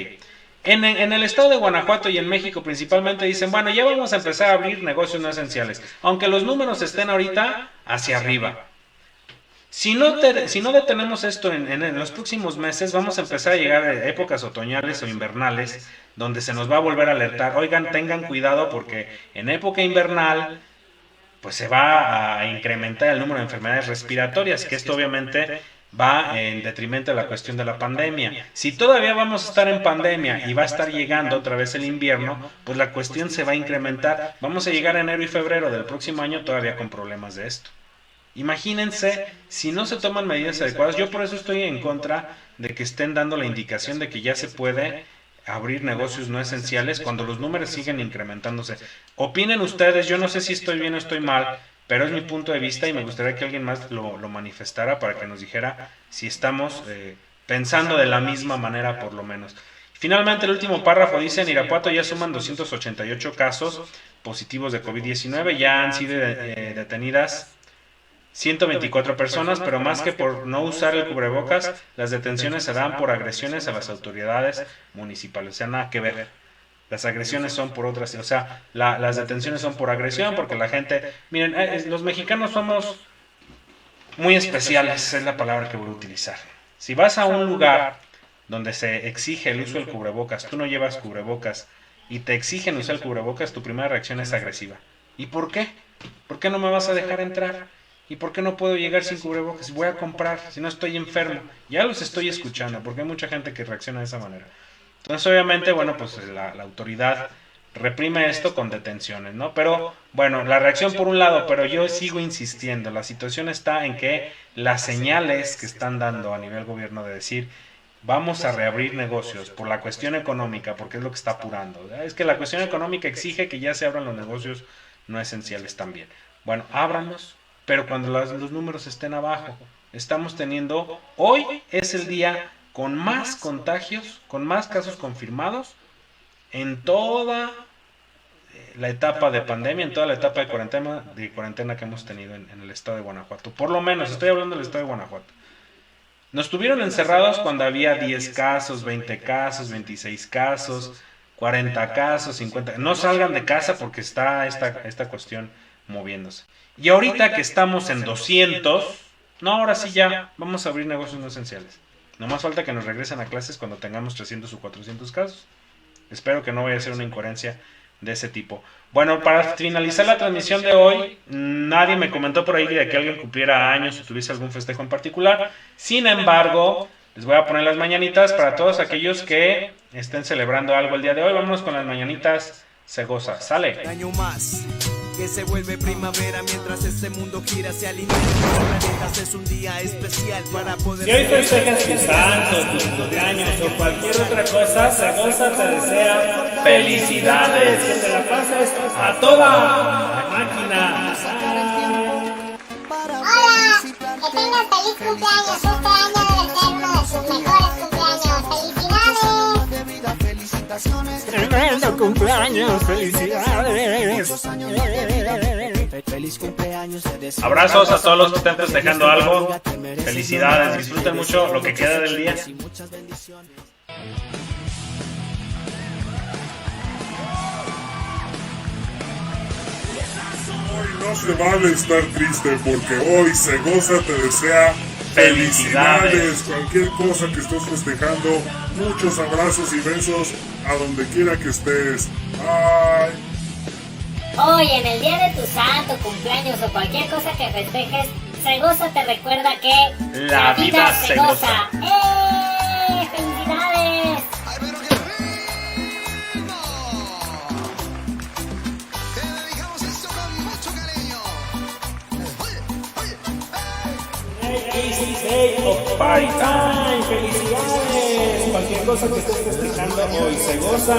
En el estado de Guanajuato y en México principalmente dicen, bueno, ya vamos a empezar a abrir negocios no esenciales, aunque los números estén ahorita hacia arriba. Si no detenemos esto en los próximos meses, vamos a empezar a llegar a épocas otoñales o invernales, donde se nos va a volver a alertar, oigan, tengan cuidado porque en época invernal pues se va a incrementar el número de enfermedades respiratorias, que esto obviamente va en detrimento de la cuestión de la pandemia. Si todavía vamos a estar en pandemia y va a estar llegando otra vez el invierno, pues la cuestión se va a incrementar. Vamos a llegar a enero y febrero del próximo año todavía con problemas de esto. Imagínense si no se toman medidas adecuadas. Yo por eso estoy en contra de que estén dando la indicación de que ya se puede abrir negocios no esenciales cuando los números siguen incrementándose. Opinen ustedes, yo no sé si estoy bien o estoy mal, pero es mi punto de vista y me gustaría que alguien más lo manifestara para que nos dijera si estamos pensando de la misma manera por lo menos. Finalmente el último párrafo dice, en Irapuato ya suman 288 casos positivos de COVID-19, ya han sido detenidas 124 personas, pero más que por no usar el cubrebocas, las detenciones se dan por agresiones a las autoridades municipales, o sea, nada que ver. Las agresiones son por otras, o sea, las detenciones son por agresión, porque la gente, miren, los mexicanos somos muy especiales, es la palabra que voy a utilizar. Si vas a un lugar donde se exige el uso del cubrebocas, tú no llevas cubrebocas y te exigen usar el cubrebocas, tu primera reacción es agresiva. ¿Y por qué? ¿Por qué no me vas a dejar entrar? ¿Y por qué no puedo llegar sin cubrebocas? Voy a comprar, si no estoy enfermo. Ya los estoy escuchando, porque hay mucha gente que reacciona de esa manera. Entonces, obviamente, bueno, pues la autoridad reprime esto con detenciones, ¿no? Pero, bueno, la reacción por un lado, pero yo sigo insistiendo, la situación está en que las señales que están dando a nivel gobierno de decir, vamos a reabrir negocios por la cuestión económica, porque es lo que está apurando. Es que la cuestión económica exige que ya se abran los negocios no esenciales también. Bueno, ábranlos, pero cuando los números estén abajo. Estamos teniendo, hoy es el día con más contagios, con más casos confirmados en toda la etapa de pandemia, en toda la etapa de cuarentena que hemos tenido en el estado de Guanajuato. Por lo menos, estoy hablando del estado de Guanajuato. Nos tuvieron encerrados cuando había 10 casos, 20 casos, 26 casos, 40 casos, 50. No salgan de casa porque está esta cuestión moviéndose. Y ahorita que estamos en 200, no, ahora sí ya vamos a abrir negocios no esenciales. No más falta que nos regresen a clases cuando tengamos 300 o 400 casos. Espero que no vaya a ser una incoherencia de ese tipo. Bueno, para finalizar la transmisión de hoy, nadie me comentó por ahí de que alguien cumpliera años o tuviese algún festejo en particular. Sin embargo, les voy a poner las mañanitas para todos aquellos que estén celebrando algo el día de hoy. Vámonos con las mañanitas. Se goza. Sale. Año más que se vuelve primavera mientras este mundo gira, se alimenta, el planeta se es un día especial para poder... Si hoy festejas tu santo, tus cumpleaños o cualquier otra cosa, Zagosa te desea felicidades. Que te la pases a toda máquina. Hola, que tengas feliz cumpleaños. Este año debe ser uno de tus mejores cumpleaños. ¡Felicidades! Tremendo cumpleaños, felicidades. Feliz cumpleaños. Abrazos a todos los que estén festejando algo. Felicidades, disfruten mucho lo que queda del día. Hoy no se vale estar triste porque hoy Zagosa te desea felicidades. Cualquier cosa que estés festejando, muchos abrazos y besos a donde quiera que estés. Bye. Hoy, en el día de tu santo, cumpleaños o cualquier cosa que festejes, Zagosa te recuerda que La vida se goza. ¡Felicidades! Party time, felicidades. Cualquier cosa que estés festejando hoy, Zagosa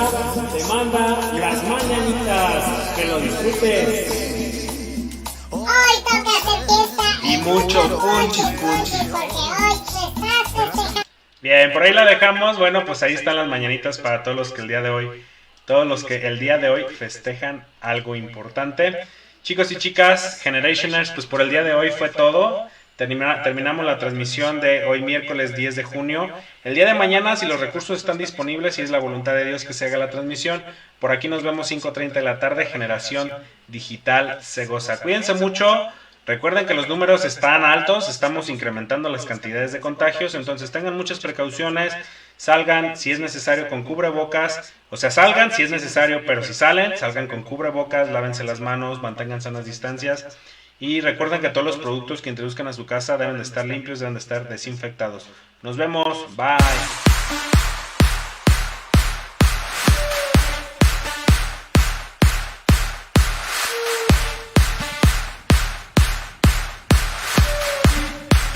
te manda las mañanitas. Que lo disfrutes. Hoy toca hacer fiesta Y mucho punchis, punchis. porque hoy te estás festejando. Bien, por ahí la dejamos. Bueno, pues ahí están las mañanitas para todos los que el día de hoy festejan algo importante. Chicos y chicas, Generationers, pues por el día de hoy fue todo. Terminamos la transmisión de hoy miércoles 10 de junio. El día de mañana, si los recursos están disponibles y es la voluntad de Dios que se haga la transmisión, por aquí nos vemos 5:30 de la tarde, Generación Digital Zagosa. Cuídense mucho. Recuerden que los números están altos, estamos incrementando las cantidades de contagios, entonces tengan muchas precauciones, salgan si es necesario con cubrebocas, o sea, salgan si es necesario, pero si salen, salgan con cubrebocas, lávense las manos, mantengan sanas distancias y recuerden que todos los productos que introduzcan a su casa deben de estar limpios, deben de estar desinfectados. Nos vemos, bye.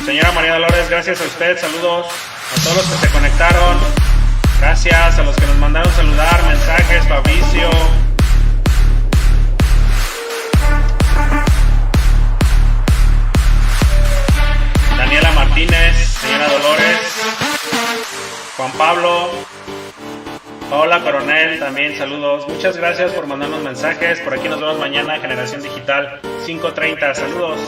Señora María Dolores, gracias a usted, saludos a todos los que se conectaron, gracias a los que nos mandaron saludar, mensajes, Fabricio, Daniela Martínez, señora Dolores, Juan Pablo, Paola Coronel, también saludos, muchas gracias por mandarnos mensajes, por aquí nos vemos mañana, Generación Digital 5:30, saludos.